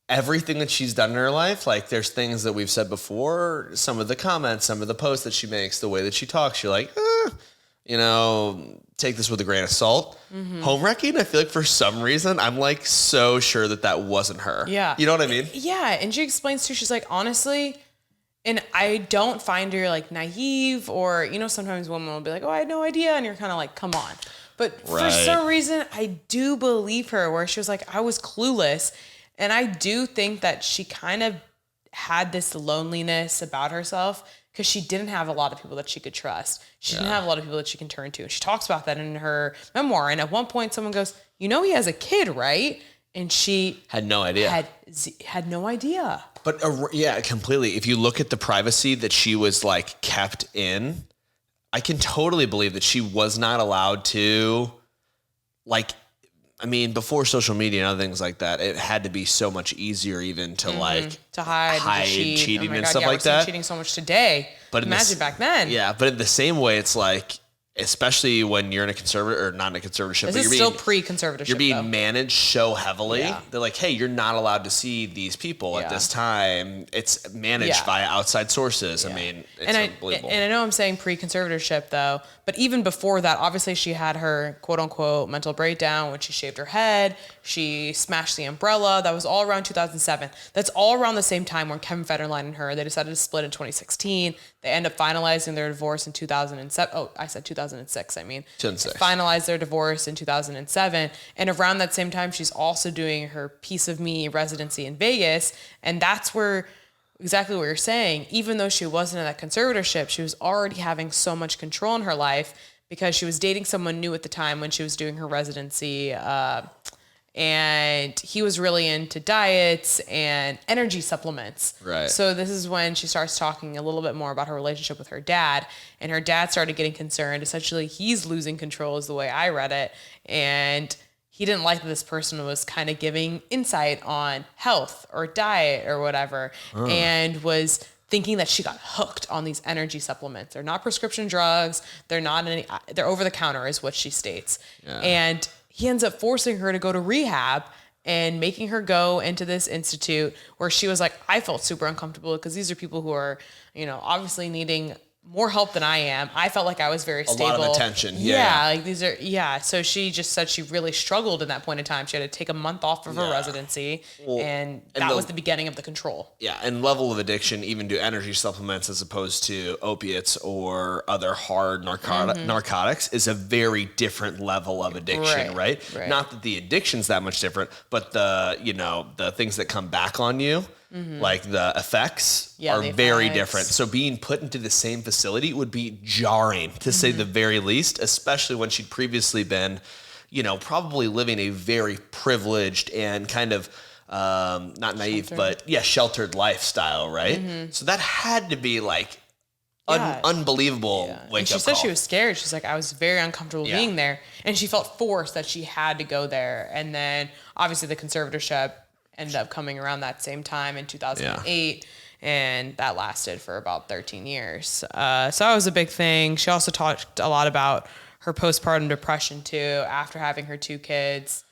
everything that she's done in her life. Like there's things that we've said before, some of the comments, some of the posts that she makes, the way that she talks, you're like, take this with a grain of salt. Homewrecking, I feel like for some reason, I'm like so sure that wasn't her. Yeah. You know what I mean? Yeah. And she explains too, she's like, honestly, and I don't find her like naive or, sometimes women will be like, oh, I had no idea. And you're kind of like, come on. But for some reason, I do believe her where she was like, I was clueless. And I do think that she kind of had this loneliness about herself because she didn't have a lot of people that she could trust. She didn't have a lot of people that she can turn to. And she talks about that in her memoir. And at one point, someone goes, he has a kid, right? And she had no idea. Had no idea. But yeah, completely. If you look at the privacy that she was like kept in, I can totally believe that she was not allowed to, before social media and other things like that, it had to be so much easier even to to hide cheating and stuff like like that. Cheating so much today. But imagine back then. Yeah, but in the same way, it's like, especially when you're in a conservative or not in a conservatorship, this is still pre-conservatorship. You're being managed so heavily. They're like, hey, you're not allowed to see these people at this time. It's managed via outside sources. I mean, it's unbelievable. And I know I'm saying pre-conservatorship though, but even before that, obviously she had her quote unquote mental breakdown when she shaved her head. She smashed the umbrella. That was all around 2007. That's all around the same time when Kevin Federline and her, they decided to split in 2016. They end up finalizing their divorce in 2007. Oh, I said 2006. 2006. Finalized their divorce in 2007. And around that same time, she's also doing her Piece of Me residency in Vegas. And that's where exactly what you're saying. Even though she wasn't in that conservatorship, she was already having so much control in her life because she was dating someone new at the time when she was doing her residency. And he was really into diets and energy supplements. Right. So this is when she starts talking a little bit more about her relationship with her dad. And her dad started getting concerned. Essentially, he's losing control is the way I read it. And he didn't like that this person was kind of giving insight on health or diet or whatever. And was thinking that she got hooked on these energy supplements. They're not prescription drugs. They're over the counter is what she states. Yeah. And he ends up forcing her to go to rehab and making her go into this institute where she was like, I felt super uncomfortable because these are people who are, obviously needing more help than I am. I felt like I was very stable. A lot of attention. So she just said she really struggled in that point in time. She had to take a month off of her residency, and that was the beginning of the control. Yeah, and level of addiction even to energy supplements as opposed to opiates or other hard narcotics is a very different level of addiction, right? Not that the addiction's that much different, but the things that come back on you, like the effects are very different. So being put into the same facility would be jarring, to say the very least, especially when she'd previously been, probably living a very privileged and kind of, not naive, sheltered lifestyle, right? So that had to be like unbelievable wake-up call. And she said she was scared. She's like, I was very uncomfortable being there. And she felt forced that she had to go there. And then obviously the conservatorship ended up coming around that same time in 2008. And that lasted for about 13 years. So that was a big thing. She also talked a lot about her postpartum depression too, after having her 2 kids.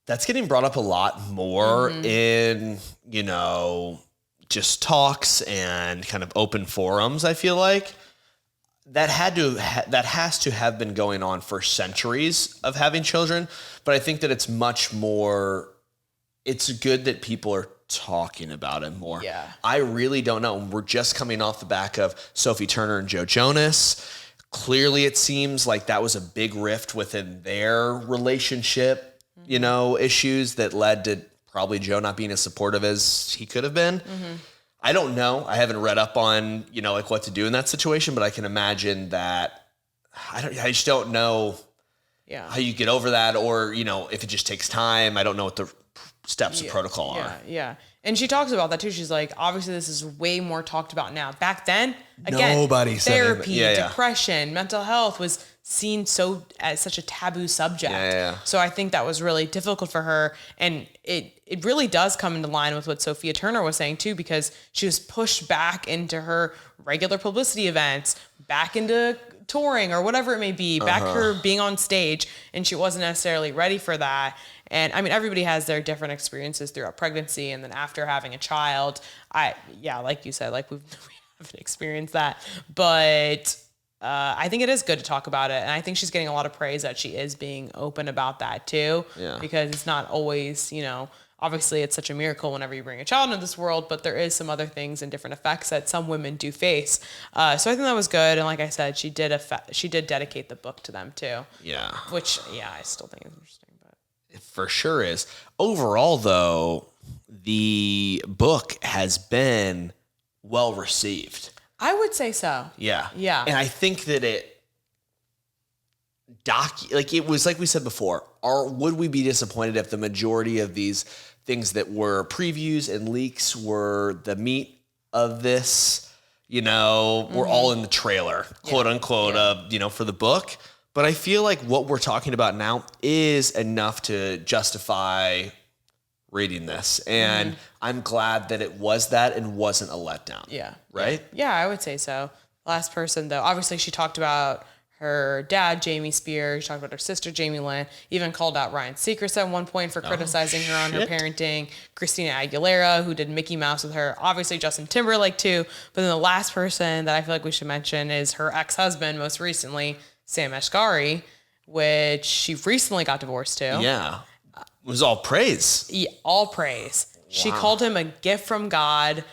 That's getting brought up a lot more in, just talks and kind of open forums, I feel like. That has to have been going on for centuries of having children. But I think that it's much more... It's good that people are talking about it more. Yeah. I really don't know. We're just coming off the back of Sophie Turner and Joe Jonas. Clearly, it seems like that was a big rift within their relationship, issues that led to probably Joe not being as supportive as he could have been. I don't know. I haven't read up on, what to do in that situation, but I can imagine that I just don't know. how you get over that, or, you know, if it just takes time. I don't know what the steps of protocol are. Yeah. And she talks about that too. She's like, obviously this is way more talked about now. Back then, again, Nobody said therapy, yeah. depression, mental health was seen as such a taboo subject. Yeah. So I think that was really difficult for her. And it really does come into line with what Sophia Turner was saying too, because she was pushed back into her regular publicity events, back into touring or whatever it may be, back to her being on stage, and she wasn't necessarily ready for that. And I mean, everybody has their different experiences throughout pregnancy and then after having a child. Like you said, like we haven't experienced that, but I think it is good to talk about it. And I think she's getting a lot of praise that she is being open about that too, because it's not always, you know, obviously it's such a miracle whenever you bring a child into this world, but there is some other things and different effects that some women do face. So I think that was good. And like I said, she did dedicate the book to them too. Yeah. Which, I still think is interesting. It for sure is. Overall, though, the book has been well received. I would say so. Yeah. Yeah. And I think that it was like we said before, would we be disappointed if the majority of these things that were previews and leaks were the meat of this, you know, were all in the trailer, quote unquote, for the book. But I feel like what we're talking about now is enough to justify reading this. And I'm glad that it was that and wasn't a letdown. Yeah. Right? Yeah, I would say so. Last person, though, obviously she talked about her dad, Jamie Spears. She talked about her sister, Jamie Lynn. Even called out Ryan Seacrest at one point for criticizing her on her parenting. Christina Aguilera, who did Mickey Mouse with her. Obviously Justin Timberlake, too. But then the last person that I feel like we should mention is her ex-husband, most recently, Sam Asghari, which she recently got divorced to. Yeah. It was all praise. Yeah, all praise. Wow. She called him a gift from God.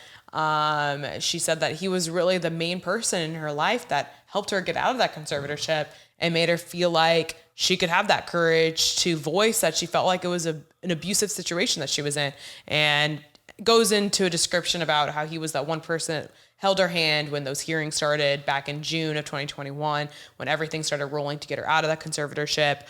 She said that he was really the main person in her life that helped her get out of that conservatorship and made her feel like she could have that courage to voice that she felt like it was an abusive situation that she was in, and goes into a description about how he was that one person that held her hand when those hearings started back in June of 2021, when everything started rolling to get her out of that conservatorship.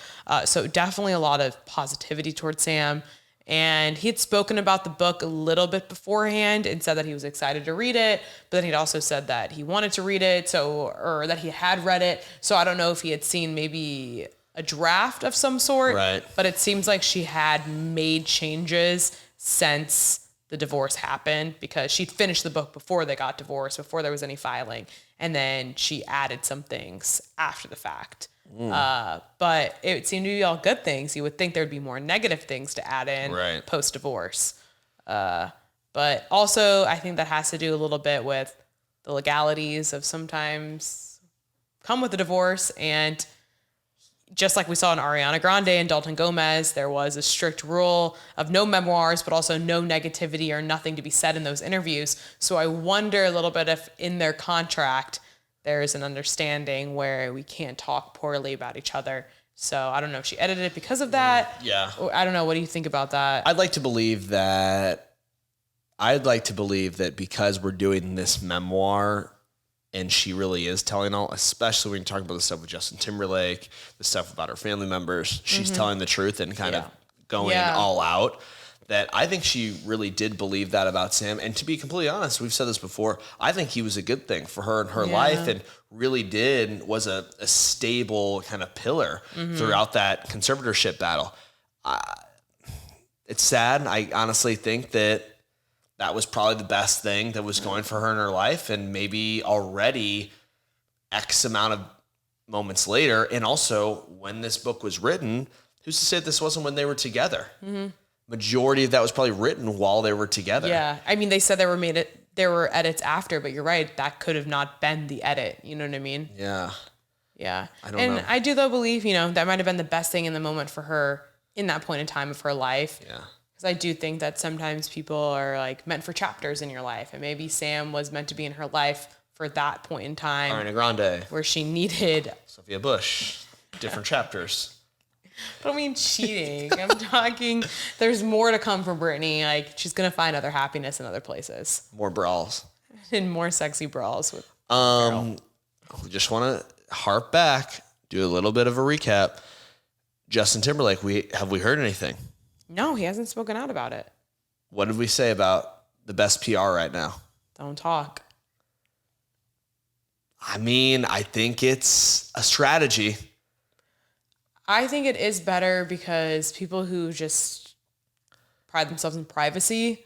So definitely a lot of positivity towards Sam. And he had spoken about the book a little bit beforehand and said that he was excited to read it, but then he'd also said that he wanted to read it, or that he had read it. So I don't know if he had seen maybe a draft of some sort, right? But it seems like she had made changes since the divorce happened, because she'd finished the book before they got divorced, before there was any filing. And then she added some things after the fact. But it seemed to be all good things. You would think there'd be more negative things to add in post-divorce. But also I think that has to do a little bit with the legalities of sometimes come with a divorce. And just like we saw in Ariana Grande and Dalton Gomez, there was a strict rule of no memoirs, but also no negativity or nothing to be said in those interviews. So I wonder a little bit if in their contract, there's an understanding where we can't talk poorly about each other. So I don't know if she edited it because of that. Yeah. I don't know. What do you think about that? I'd like to believe that because we're doing this memoir, and she really is telling all, especially when you're talking about the stuff with Justin Timberlake, the stuff about her family members, she's telling the truth and kind of going all out. That I think she really did believe that about Sam. And to be completely honest, we've said this before, I think he was a good thing for her in her life, and really was a stable kind of pillar throughout that conservatorship battle. It's sad. I honestly think that was probably the best thing that was going for her in her life, and maybe already X amount of moments later. And also when this book was written, who's to say this wasn't when they were together? Majority of that was probably written while they were together. Yeah. I mean, they said there were edits after, but you're right. That could have not been the edit. You know what I mean? Yeah. Yeah. I don't know. I do though believe, that might have been the best thing in the moment for her in that point in time of her life. Yeah. Because I do think that sometimes people are like meant for chapters in your life. And maybe Sam was meant to be in her life for that point in time. Ariana Grande. Where she needed. Sophia Bush. Different chapters. I don't mean cheating. I'm talking, there's more to come from Britney. Like, she's going to find other happiness in other places. More brawls. And more sexy brawls with We just want to harp back, do a little bit of a recap. Justin Timberlake, have we heard anything? No, he hasn't spoken out about it. What did we say about the best PR right now? Don't talk. I mean, I think it's a strategy. I think it is better because people who just pride themselves in privacy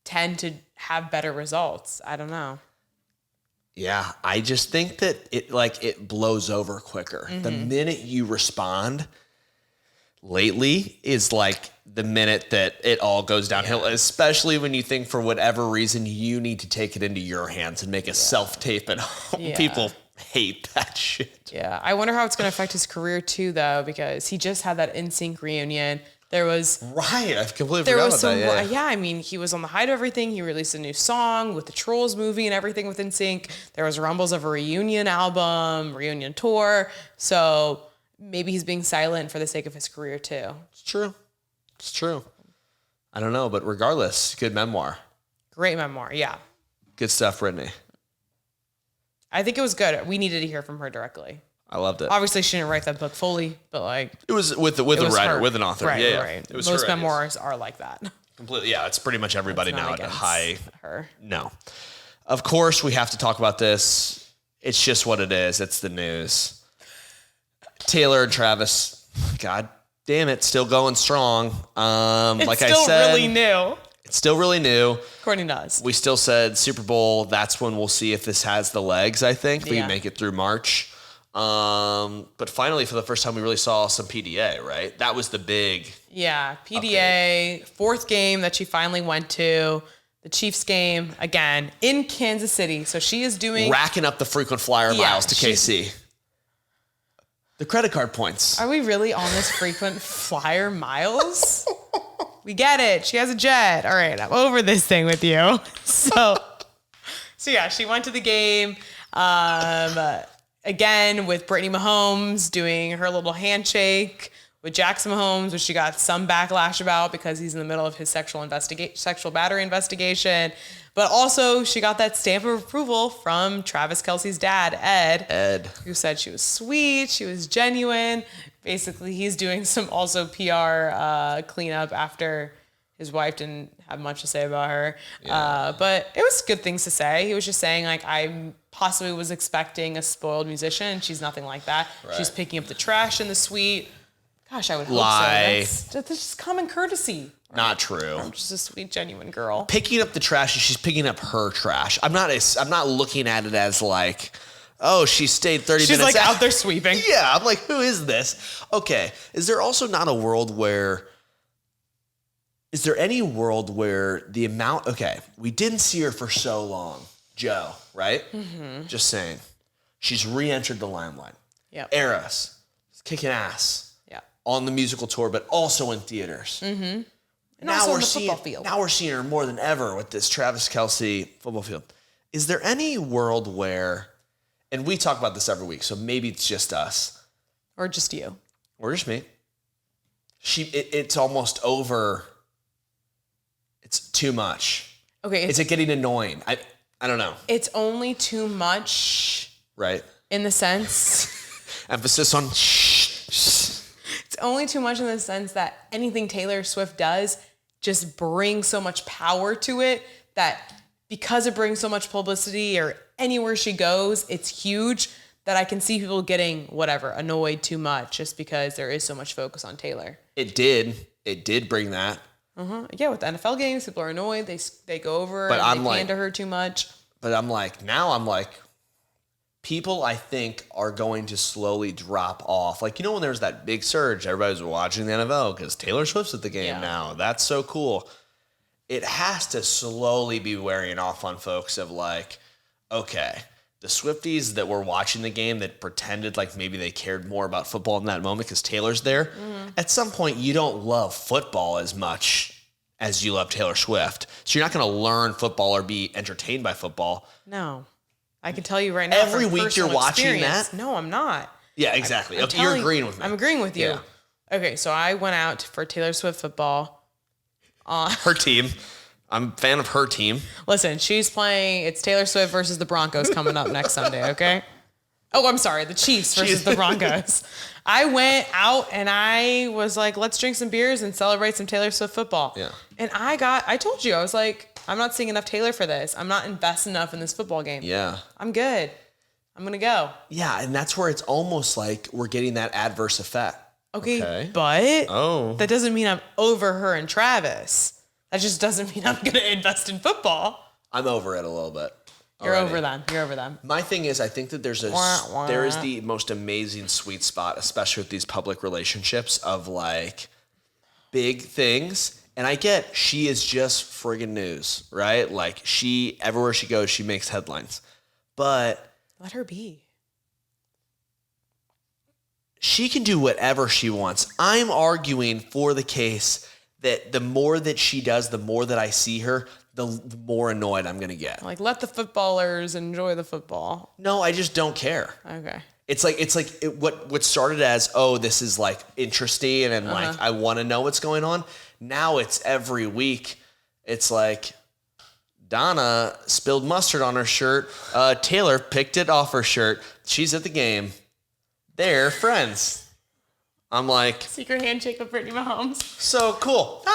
tend to have better results. I don't know. Yeah, I just think that it blows over quicker. The minute you respond lately is like the minute that it all goes downhill, especially when you think for whatever reason you need to take it into your hands and make a self-tape at home. Yeah. People hate that shit. Yeah, I wonder how it's going to affect his career too, though, because he just had that NSYNC reunion. There was Right, I've completely forgot about that. Yeah, I mean, he was on the height of everything. He released a new song with the Trolls movie and everything with NSYNC. There was rumbles of a reunion album, reunion tour. So maybe he's being silent for the sake of his career too. It's true. I don't know, but regardless, good memoir. Great memoir, yeah. Good stuff, Britney. I think it was good. We needed to hear from her directly. I loved it. Obviously, she didn't write that book fully, but like It was with a writer, her. with an author. Right, yeah. right. It was Most her ideas. memoirs are like that. Completely. Yeah, it's pretty much everybody It's not now at a against high. her. No. Of course, we have to talk about this. It's just what it is. It's the news. Taylor and Travis, God damn it, still going strong. Like I said, really new, it's still really new. according to us. We still said Super Bowl. That's when we'll see if this has the legs. I think we Yeah. can make it through March. But finally, for the first time, we really saw some PDA. Right, that was the big. Yeah, PDA, fourth game that she finally went to. The Chiefs game, again, in Kansas City. So she is doing... Racking up the frequent flyer miles to KC. The credit card points. Are we really on this frequent flyer miles? We get it. She has a jet. All right, I'm over this thing with you. So yeah, she went to the game. Again, with Britney Mahomes doing her little handshake with Jackson Mahomes, which she got some backlash about because he's in the middle of his sexual battery investigation. But also, she got that stamp of approval from Travis Kelce's dad, Ed, who said she was sweet, she was genuine. Basically, he's doing some also PR cleanup after his wife didn't have much to say about her. Yeah. But it was good things to say. He was just saying, like, I possibly was expecting a spoiled musician. She's nothing like that. Right. She's picking up the trash in the suite. Gosh, I would hope so. That's just common courtesy. Not true. I'm just a sweet, genuine girl. Picking up the trash, she's picking up her trash. I'm not looking at it as like, oh, she stayed 30 minutes. She's like out there sweeping. Yeah, I'm like, who is this? Okay, is there also not a world where... Is there any world where the amount... Okay, we didn't see her for so long. Joe, right? Mm-hmm. Just saying. She's re-entered the limelight. Yep. Eras. Kicking ass. Yeah. On the musical tour, but also in theaters. Mm-hmm. And also on the football field. Now we're seeing her more than ever with this Travis Kelce football field. Is there any world where... And we talk about this every week, so maybe it's just us. Or just you. Or just me. It's almost over... It's too much. Okay. Is it getting annoying? I don't know. It's only too much. Right. In the sense. Emphasis on It's only too much in the sense that anything Taylor Swift does just brings so much power to it that because it brings so much publicity or anywhere she goes, it's huge that I can see people getting annoyed too much just because there is so much focus on Taylor. It did bring that. Uh-huh. Yeah, with the NFL games, people are annoyed. They go over and they pander her too much. But I'm like, people I think are going to slowly drop off. Like, when there's that big surge, everybody's watching the NFL because Taylor Swift's at the game now. That's so cool. It has to slowly be wearing off on folks of like, okay, the Swifties that were watching the game that pretended like maybe they cared more about football in that moment because Taylor's there. Mm. At some point, you don't love football as much as you love Taylor Swift. So you're not going to learn football or be entertained by football. No. I can tell you right now. Every week you're watching that? No, I'm not. Yeah, exactly. Okay, you're agreeing with me. I'm agreeing with you. Yeah. Okay, so I went out for Taylor Swift football. Her team. I'm a fan of her team. Listen, she's playing. It's Taylor Swift versus the Broncos coming up next Sunday, okay? Oh, I'm sorry. The Chiefs versus the Broncos. I went out and I was like, let's drink some beers and celebrate some Taylor Swift football. Yeah. And I told you, I was like, I'm not seeing enough Taylor for this. I'm not invested enough in this football game. Yeah. I'm good. I'm going to go. Yeah. And that's where it's almost like we're getting that adverse effect. Okay. But that doesn't mean I'm over her and Travis. That just doesn't mean I'm going to invest in football. I'm over it a little bit. You're over them. My thing is, I think that there is the most amazing sweet spot, especially with these public relationships of like big things. And I get she is just friggin' news, right? Like everywhere she goes, she makes headlines. But let her be. She can do whatever she wants. I'm arguing for the case that the more that she does, the more that I see her, the more annoyed I'm going to get. Like, let the footballers enjoy the football. No, I just don't care. Okay. It's like what started as, this is like interesting and like I want to know what's going on. Now it's every week. It's like Donna spilled mustard on her shirt. Taylor picked it off her shirt. She's at the game. They're friends. I'm like, secret handshake with Britney Mahomes. So cool.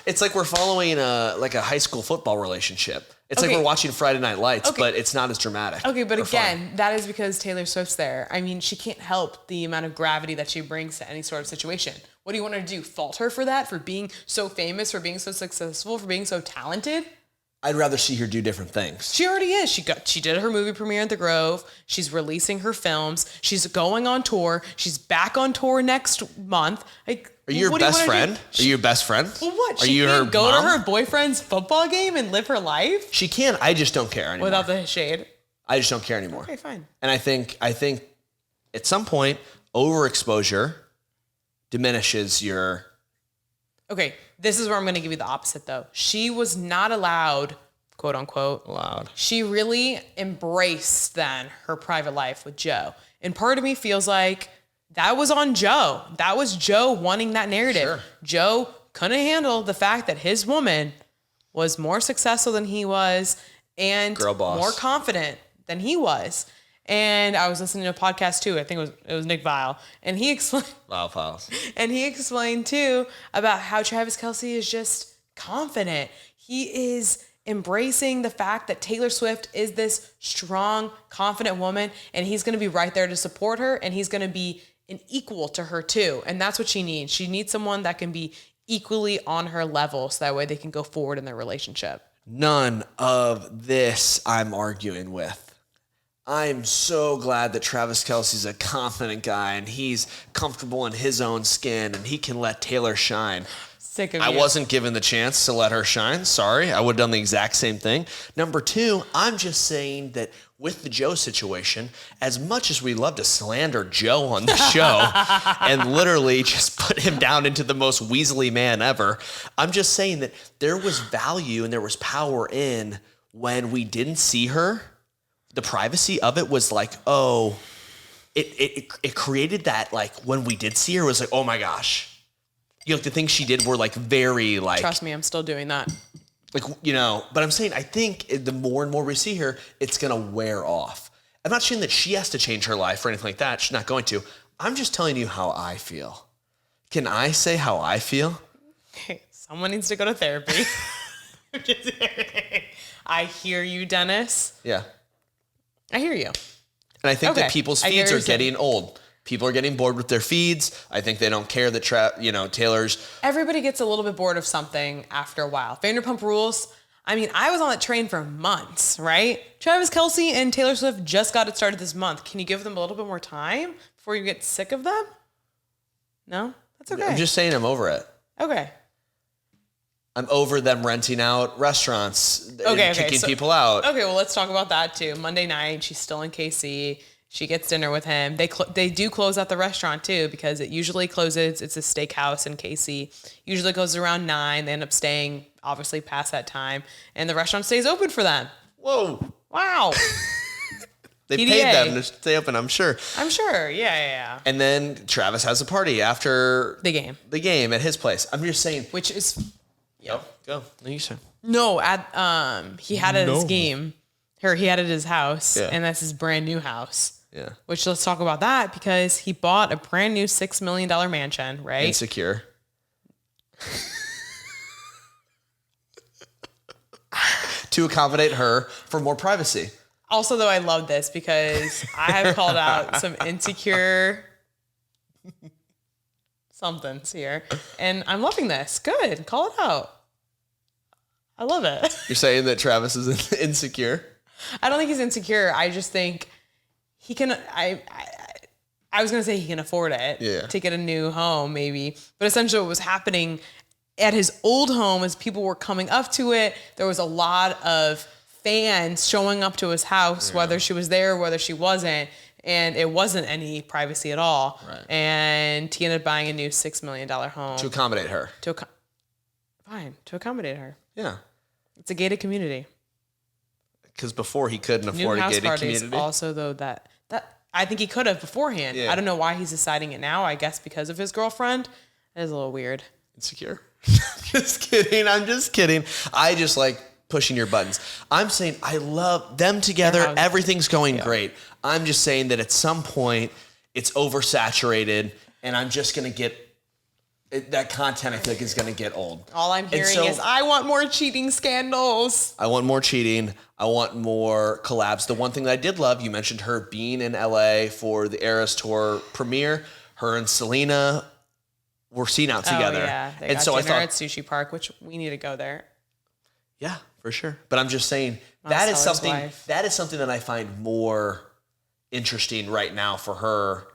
It's like we're following a high school football relationship. It's like we're watching Friday Night Lights, but it's not as dramatic. Okay, but again, that is because Taylor Swift's there. I mean, she can't help the amount of gravity that she brings to any sort of situation. What do you want her to do? Fault her for that? For being so famous, for being so successful, for being so talented? I'd rather see her do different things. She already is. She did her movie premiere at the Grove. She's releasing her films. She's going on tour. She's back on tour next month. Like, are you your best friend? Are you your best friend? Well, what? Are she you can her go mom? to her boyfriend's football game and live her life? She can. I just don't care anymore. Without the shade. I just don't care anymore. Okay, fine. And I think at some point, overexposure diminishes your... Okay, this is where I'm going to give you the opposite, though. She was not allowed, quote unquote. Allowed. She really embraced then her private life with Joe. And part of me feels like that was on Joe. That was Joe wanting that narrative. Sure. Joe couldn't handle the fact that his woman was more successful than he was and girl boss, more confident than he was. And I was listening to a podcast too. I think it was Nick Vile, and he explained. Wow, Files. And he explained too about how Travis Kelce is just confident. He is embracing the fact that Taylor Swift is this strong, confident woman, and he's going to be right there to support her, and he's going to be an equal to her too. And that's what she needs. She needs someone that can be equally on her level, so that way they can go forward in their relationship. None of this I'm arguing with. I'm so glad that Travis Kelce's a confident guy and he's comfortable in his own skin and he can let Taylor shine. Sick of I you. wasn't given the chance to let her shine. Sorry. I would have done the exact same thing. Number two, I'm just saying that with the Joe situation, as much as we love to slander Joe on the show and literally just put him down into the most weaselly man ever, I'm just saying that there was value and there was power in when we didn't see her. The privacy of it was like, it created that, like, when we did see her, it was like, oh my gosh. You know, the things she did were like very like. Trust me, I'm still doing that. Like, you know, but I'm saying I think the more and more we see her, it's going to wear off. I'm not saying that she has to change her life or anything like that. She's not going to. I'm just telling you how I feel. Can I say how I feel? Okay, someone needs to go to therapy. I hear you, Dennis. Yeah. I hear you. And I think that people's feeds are getting old. People are getting bored with their feeds. I think they don't care that Taylor's. Everybody gets a little bit bored of something after a while. Vanderpump Rules. I mean, I was on that train for months, right? Travis Kelce and Taylor Swift just got it started this month. Can you give them a little bit more time before you get sick of them? No? That's okay. I'm just saying I'm over it. Okay. I'm over them renting out restaurants and kicking people out. Okay, well, let's talk about that too. Monday night, she's still in KC. She gets dinner with him. They do close out the restaurant too because it usually closes. It's a steakhouse in KC. Usually closes around 9. They end up staying obviously past that time, and the restaurant stays open for them. Whoa! Wow. They paid them to stay open. I'm sure. Yeah. And then Travis has a party after the game. The game at his place. I'm just saying. Which is. Yeah. Go. No, you say. No, he had it at his game. He had it at his house, and that's his brand new house. Yeah. Which, let's talk about that, because he bought a brand new $6 million mansion, right? Insecure. To accommodate her for more privacy. Also, though, I love this because I have called out some insecure somethings here, and I'm loving this. Good. Call it out. I love it. You're saying that Travis is insecure? I don't think he's insecure. I just think he can. I was going to say he can afford it to get a new home, maybe. But essentially what was happening at his old home is people were coming up to it. There was a lot of fans showing up to his house, whether she was there, whether she wasn't. And it wasn't any privacy at all. Right. And he ended up buying a new $6 million home. To accommodate her. To accommodate her. Yeah. It's a gated community. Because before he couldn't afford a gated community. Also, though, that I think he could have beforehand. Yeah. I don't know why he's deciding it now. I guess because of his girlfriend. That is a little weird. Insecure. Just kidding. I'm just kidding. I just like pushing your buttons. I'm saying I love them together. Everything's going great. I'm just saying that at some point it's oversaturated, and I'm just going to get that content. I feel like is going to get old. All I'm hearing is I want more cheating scandals. I want more cheating. I want more collabs. The one thing that I did love, you mentioned her being in LA for the Eras Tour premiere. Her and Selena were seen out together. Oh, yeah. They got dinner at Sushi Park, which we need to go there. Yeah, for sure. But I'm just saying that is something that I find more interesting right now for her.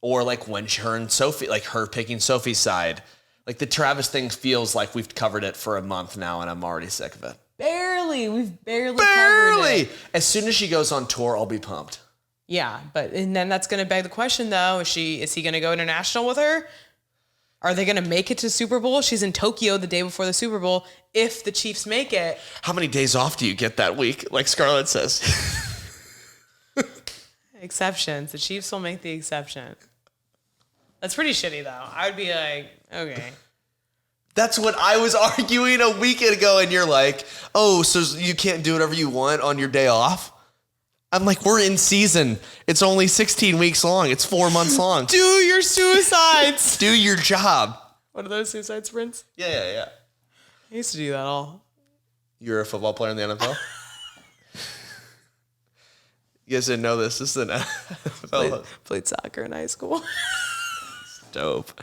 Or like when her and Sophie, like her picking Sophie's side. Like the Travis thing feels like we've covered it for a month now, and I'm already sick of it. We've barely covered it. As soon as she goes on tour, I'll be pumped. Yeah, and then that's going to beg the question, though. Is he going to go international with her? Are they going to make it to Super Bowl? She's in Tokyo the day before the Super Bowl. If the Chiefs make it. How many days off do you get that week? Like Scarlett says. Exceptions. The Chiefs will make the exception. That's pretty shitty, though. I would be like, okay. That's what I was arguing a week ago, and you're like, oh, so you can't do whatever you want on your day off? I'm like, we're in season. It's only 16 weeks long. It's 4 months long. Do your suicides. Do your job. What are those suicide sprints? Yeah. I used to do that all. You're a football player in the NFL? You guys didn't know this. This is an NFL. Played soccer in high school. Dope.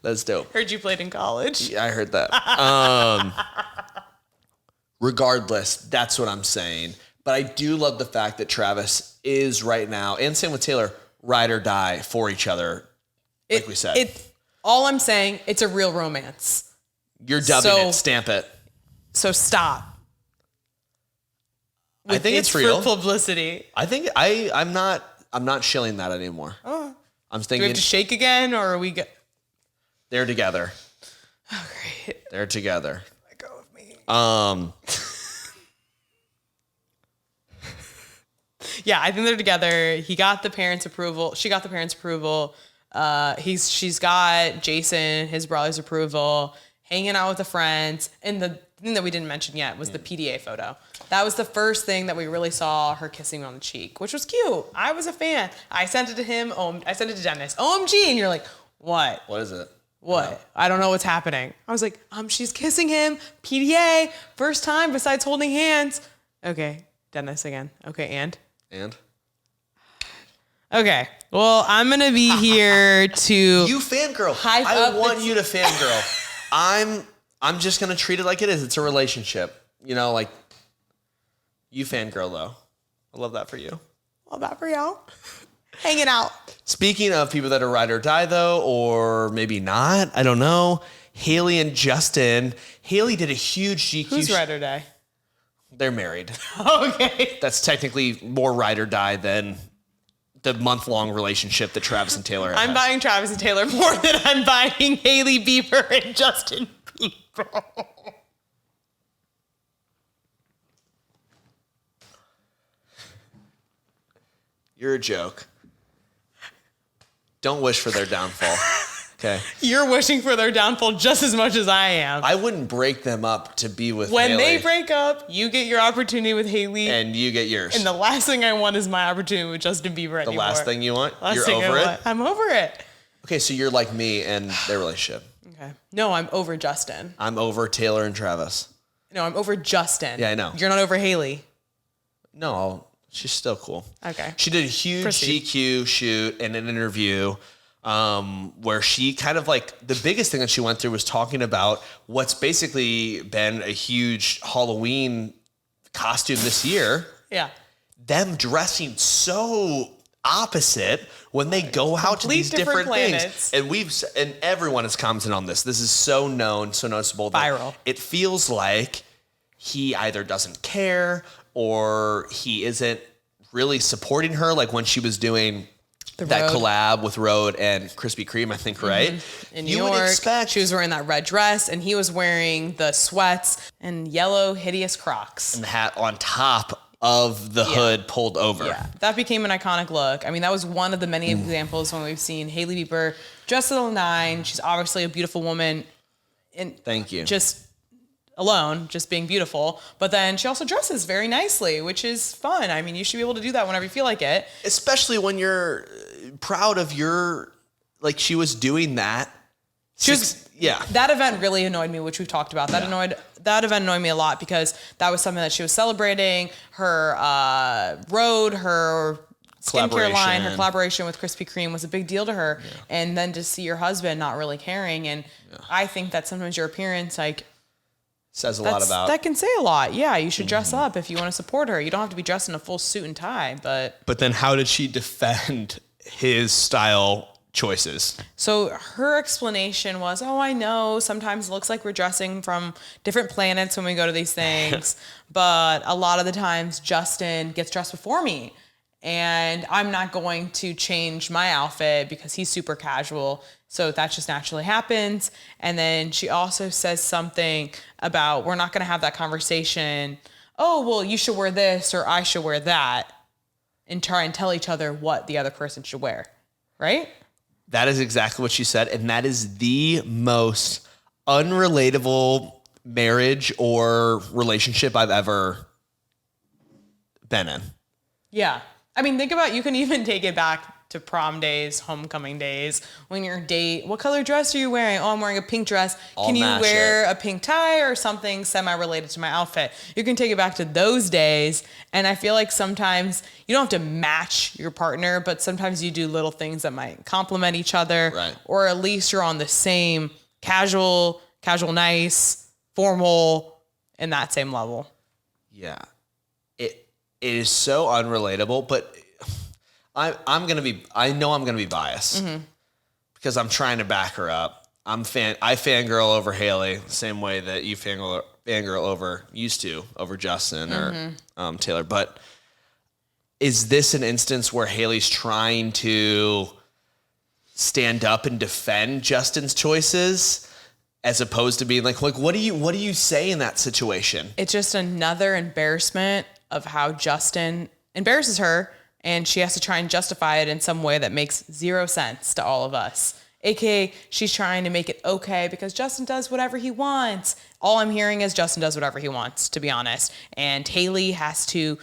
That's dope. Heard you played in college. Yeah, I heard that. Regardless, that's what I'm saying. But I do love the fact that Travis is right now, and same with Taylor, ride or die for each other, like we said. All I'm saying, it's a real romance. You're dubbing it. Stamp it. So stop. I think it's real. For publicity. I think I'm not shilling that anymore. Oh. I'm thinking. Do we have to shake again, or are we They're together. Oh, great. They're together. Let go of me. Yeah, I think they're together. He got the parents' approval. She got the parents' approval. She's got Jason, his brother's approval, hanging out with the friends. And the thing that we didn't mention yet was the PDA photo. That was the first thing that we really saw her kissing on the cheek, which was cute. I was a fan. I sent it to him. I sent it to Dennis. OMG. And you're like, what? What is it? What? No. I don't know what's happening. I was like, she's kissing him. PDA. First time besides holding hands. Okay. Dennis again. Okay. And? Okay. Well, I'm going to be here to... You fangirl. I want you to fangirl. I'm just going to treat it like it is. It's a relationship. You know, like, you fangirl, though. I love that for you. Love that for y'all. Hanging out. Speaking of people that are ride or die, though, or maybe not, I don't know. Hailey and Justin. Hailey did a huge GQ... Who's ride or die? They're married. Okay. That's technically more ride or die than the month-long relationship that Travis and Taylor have. I'm buying Travis and Taylor more than I'm buying Hailey Bieber and Justin Bieber. You're a joke. Don't wish for their downfall. Okay. You're wishing for their downfall just as much as I am. I wouldn't break them up to be with When Hailey. they break up, you get your opportunity with Hailey. And you get yours. And the last thing I want is my opportunity with Justin Bieber anymore. The last thing you want? Last You're thing over I it? want. I'm over it. Okay, so you're like me and their relationship. Okay. No, I'm over Justin. I'm over Taylor and Travis. No, I'm over Justin. Yeah, I know. You're not over Hailey. No, she's still cool. Okay. She did a huge Proceed. GQ shoot and an interview where she kind of like the biggest thing that she went through was talking about what's basically been a huge Halloween costume this year. Yeah. Them dressing so opposite when they go out to these different planets. things. And everyone has commented on this. This is so known, so noticeable. Viral. It feels like he either doesn't care or he isn't really supporting her. Like when she was doing that Road. collab with Rode and Krispy Kreme, I think, right? In New York, she was wearing that red dress, and he was wearing the sweats and yellow, hideous Crocs. And the hat on top of the hood pulled over. Yeah, that became an iconic look. I mean, that was one of the many examples when we've seen Hailey Bieber dressed to the nine. She's obviously a beautiful woman. And Thank you. Just alone, just being beautiful. But then she also dresses very nicely, which is fun. I mean, you should be able to do that whenever you feel like it. Especially when you're proud of your, like she was doing that. That event really annoyed me, which we've talked about. That event annoyed me a lot because that was something that she was celebrating. Her road, her skincare line, her collaboration with Krispy Kreme was a big deal to her. Yeah. And then to see your husband not really caring. And I think that sometimes your appearance, like, says a lot about. That can say a lot. Yeah, you should dress up if you want to support her. You don't have to be dressed in a full suit and tie, But then how did she defend his style choices? So her explanation was, oh, I know sometimes it looks like we're dressing from different planets when we go to these things, but a lot of the times Justin gets dressed before me and I'm not going to change my outfit because he's super casual. So that just naturally happens. And then she also says something about we're not going to have that conversation. Oh, well, you should wear this or I should wear that, and try and tell each other what the other person should wear. Right? That is exactly what she said. And that is the most unrelatable marriage or relationship I've ever been in. Yeah. I mean, think about, you can even take it back to prom days, homecoming days, when you're date, what color dress are you wearing? Oh, I'm wearing a pink dress. Can you wear a pink tie or something semi-related to my outfit? You can take it back to those days. And I feel like sometimes you don't have to match your partner, but sometimes you do little things that might complement each other. Right. Or at least you're on the same casual, nice, formal, in that same level. Yeah. It is so unrelatable, but I know I'm gonna be biased because I'm trying to back her up. I fangirl over Hailey the same way that you fangirl over Justin or Taylor. But is this an instance where Hailey's trying to stand up and defend Justin's choices as opposed to being like what do you say in that situation? It's just another embarrassment of how Justin embarrasses her. And she has to try and justify it in some way that makes zero sense to all of us. AKA, she's trying to make it okay because Justin does whatever he wants. All I'm hearing is Justin does whatever he wants, to be honest. And Hailey has to...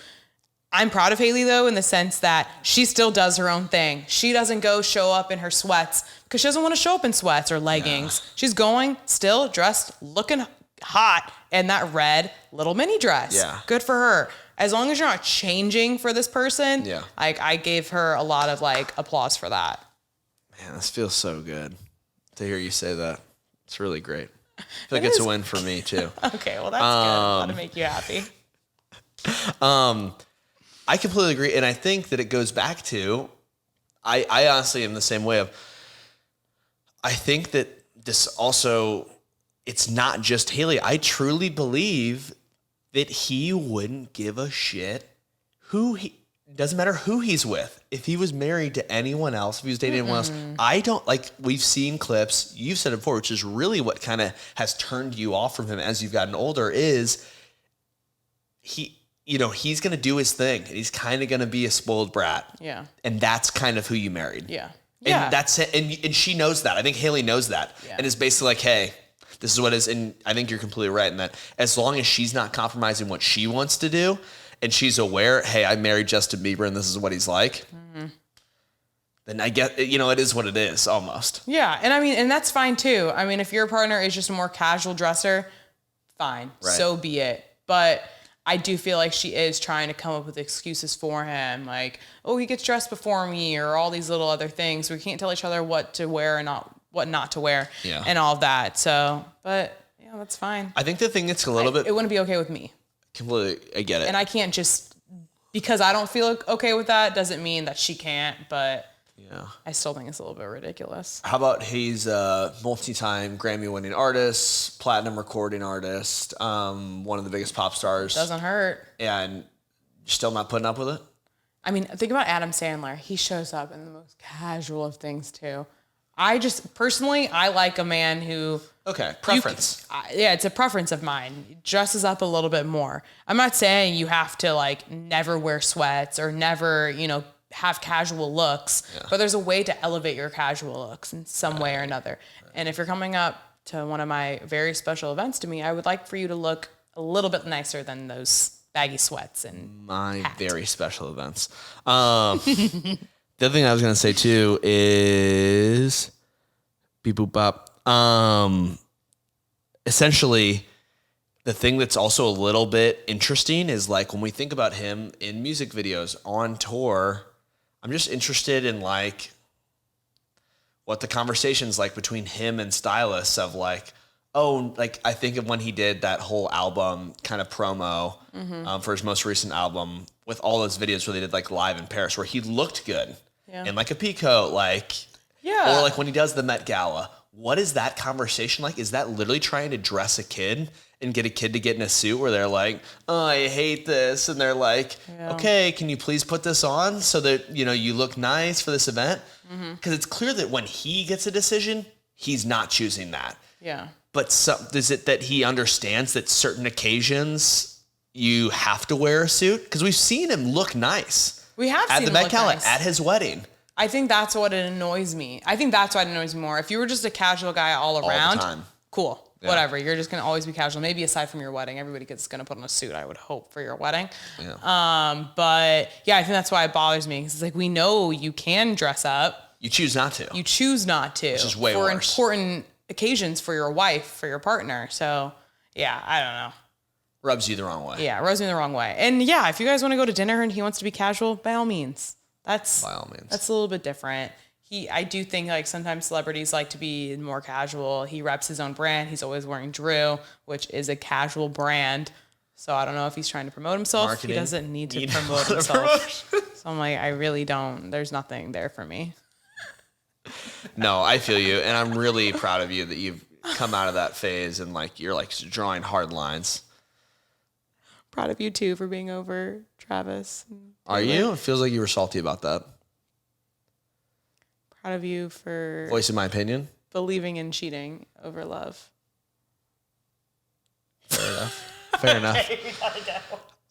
I'm proud of Hailey, though, in the sense that she still does her own thing. She doesn't go show up in her sweats because she doesn't want to show up in sweats or leggings. Yeah. She's going, still dressed, looking hot in that red little mini dress. Yeah. Good for her. As long as you're not changing for this person, I gave her a lot of applause for that. Man, this feels so good to hear you say that. It's really great. I feel like it's a win for me too. Okay, well that's good. That'll make you happy. I completely agree, and I think that it goes back to I honestly am the same way of. I think that this also, it's not just Hailey. I truly believe that he wouldn't give a shit doesn't matter who he's with. If he was married to anyone else, if he was dating anyone else, I don't, we've seen clips, you've said it before, which is really what kind of has turned you off from him as you've gotten older, is he's going to do his thing. And he's kind of going to be a spoiled brat. Yeah. And that's kind of who you married. Yeah. Yeah. And that's it. And she knows that. I think Hailey knows that. Yeah. And is basically like, hey, this is what it is. And I think you're completely right in that as long as she's not compromising what she wants to do and she's aware, hey, I married Justin Bieber and this is what he's like, then I get, it is what it is almost. Yeah. And I mean, and that's fine too. I mean, if your partner is just a more casual dresser, fine. Right. So be it. But I do feel like she is trying to come up with excuses for him. Like, oh, he gets dressed before me or all these little other things. We can't tell each other what to wear and what not to wear and all of that. So, but yeah, that's fine. I think the thing that's a little bit... It wouldn't be okay with me. Completely, I get it. And I can't just... Because I don't feel okay with that doesn't mean that she can't, but... Yeah. I still think it's a little bit ridiculous. How about he's a multi-time Grammy-winning artist, platinum recording artist, one of the biggest pop stars. Doesn't hurt. And you're still not putting up with it? I mean, think about Adam Sandler. He shows up in the most casual of things, too. I like a man who... Okay, preference. It's a preference of mine. Dresses up a little bit more. I'm not saying you have to, like, never wear sweats or never, have casual looks, but there's a way to elevate your casual looks in some way or another. And if you're coming up to one of my very special events to me, I would like for you to look a little bit nicer than those baggy sweats and my very special events. The other thing I was going to say too is beep boop bop. Essentially the thing that's also a little bit interesting is like when we think about him in music videos on tour, I'm just interested in like what the conversation's like between him and stylists of like, oh, like I think of when he did that whole album kind of promo for his most recent album with all those videos where they did like live in Paris where he looked good in like a peacoat, like, or like when he does the Met Gala. What is that conversation like? Is that literally trying to dress a kid and get a kid to get in a suit where they're like, oh, I hate this. And they're like, okay, can you please put this on so that, you look nice for this event? Because it's clear that when he gets a decision, he's not choosing that. Yeah. But is it that he understands that certain occasions you have to wear a suit? Because we've seen him look nice. We have at seen the him Met look Gala, nice. at his wedding. I think that's what it annoys me. I think that's what annoys me more. If you were just a casual guy all around, the time. Cool. Yeah. Whatever. You're just going to always be casual. Maybe aside from your wedding, everybody gets going to put on a suit, I would hope, for your wedding. Yeah. But yeah, I think that's why it bothers me. Because it's like, we know you can dress up. You choose not to. You choose not to. Which is way for worse. important occasions for your wife, for your partner. So yeah, I don't know. Rubs you the wrong way. Yeah, rubs me the wrong way. And yeah, if you guys want to go to dinner and he wants to be casual, by all means. That's a little bit different. I do think like sometimes celebrities like to be more casual. He reps his own brand. He's always wearing Drew, which is a casual brand. So I don't know if he's trying to promote himself. Marketing. He doesn't need to promote himself. So I'm like, I really don't. There's nothing there for me. No, I feel you. And I'm really proud of you that you've come out of that phase and like you're like drawing hard lines. Proud of you too for being over Travis. Are you? It feels like you were salty about that. Proud of you for voicing my opinion. Believing in cheating over love. Fair enough. Fair enough.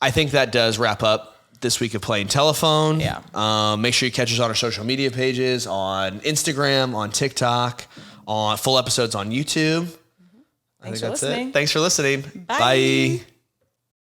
I think that does wrap up this week of Playing Telephone. Yeah. Make sure you catch us on our social media pages, on Instagram, on TikTok, on full episodes on YouTube. I think that's it. Thanks for listening. Bye. Bye.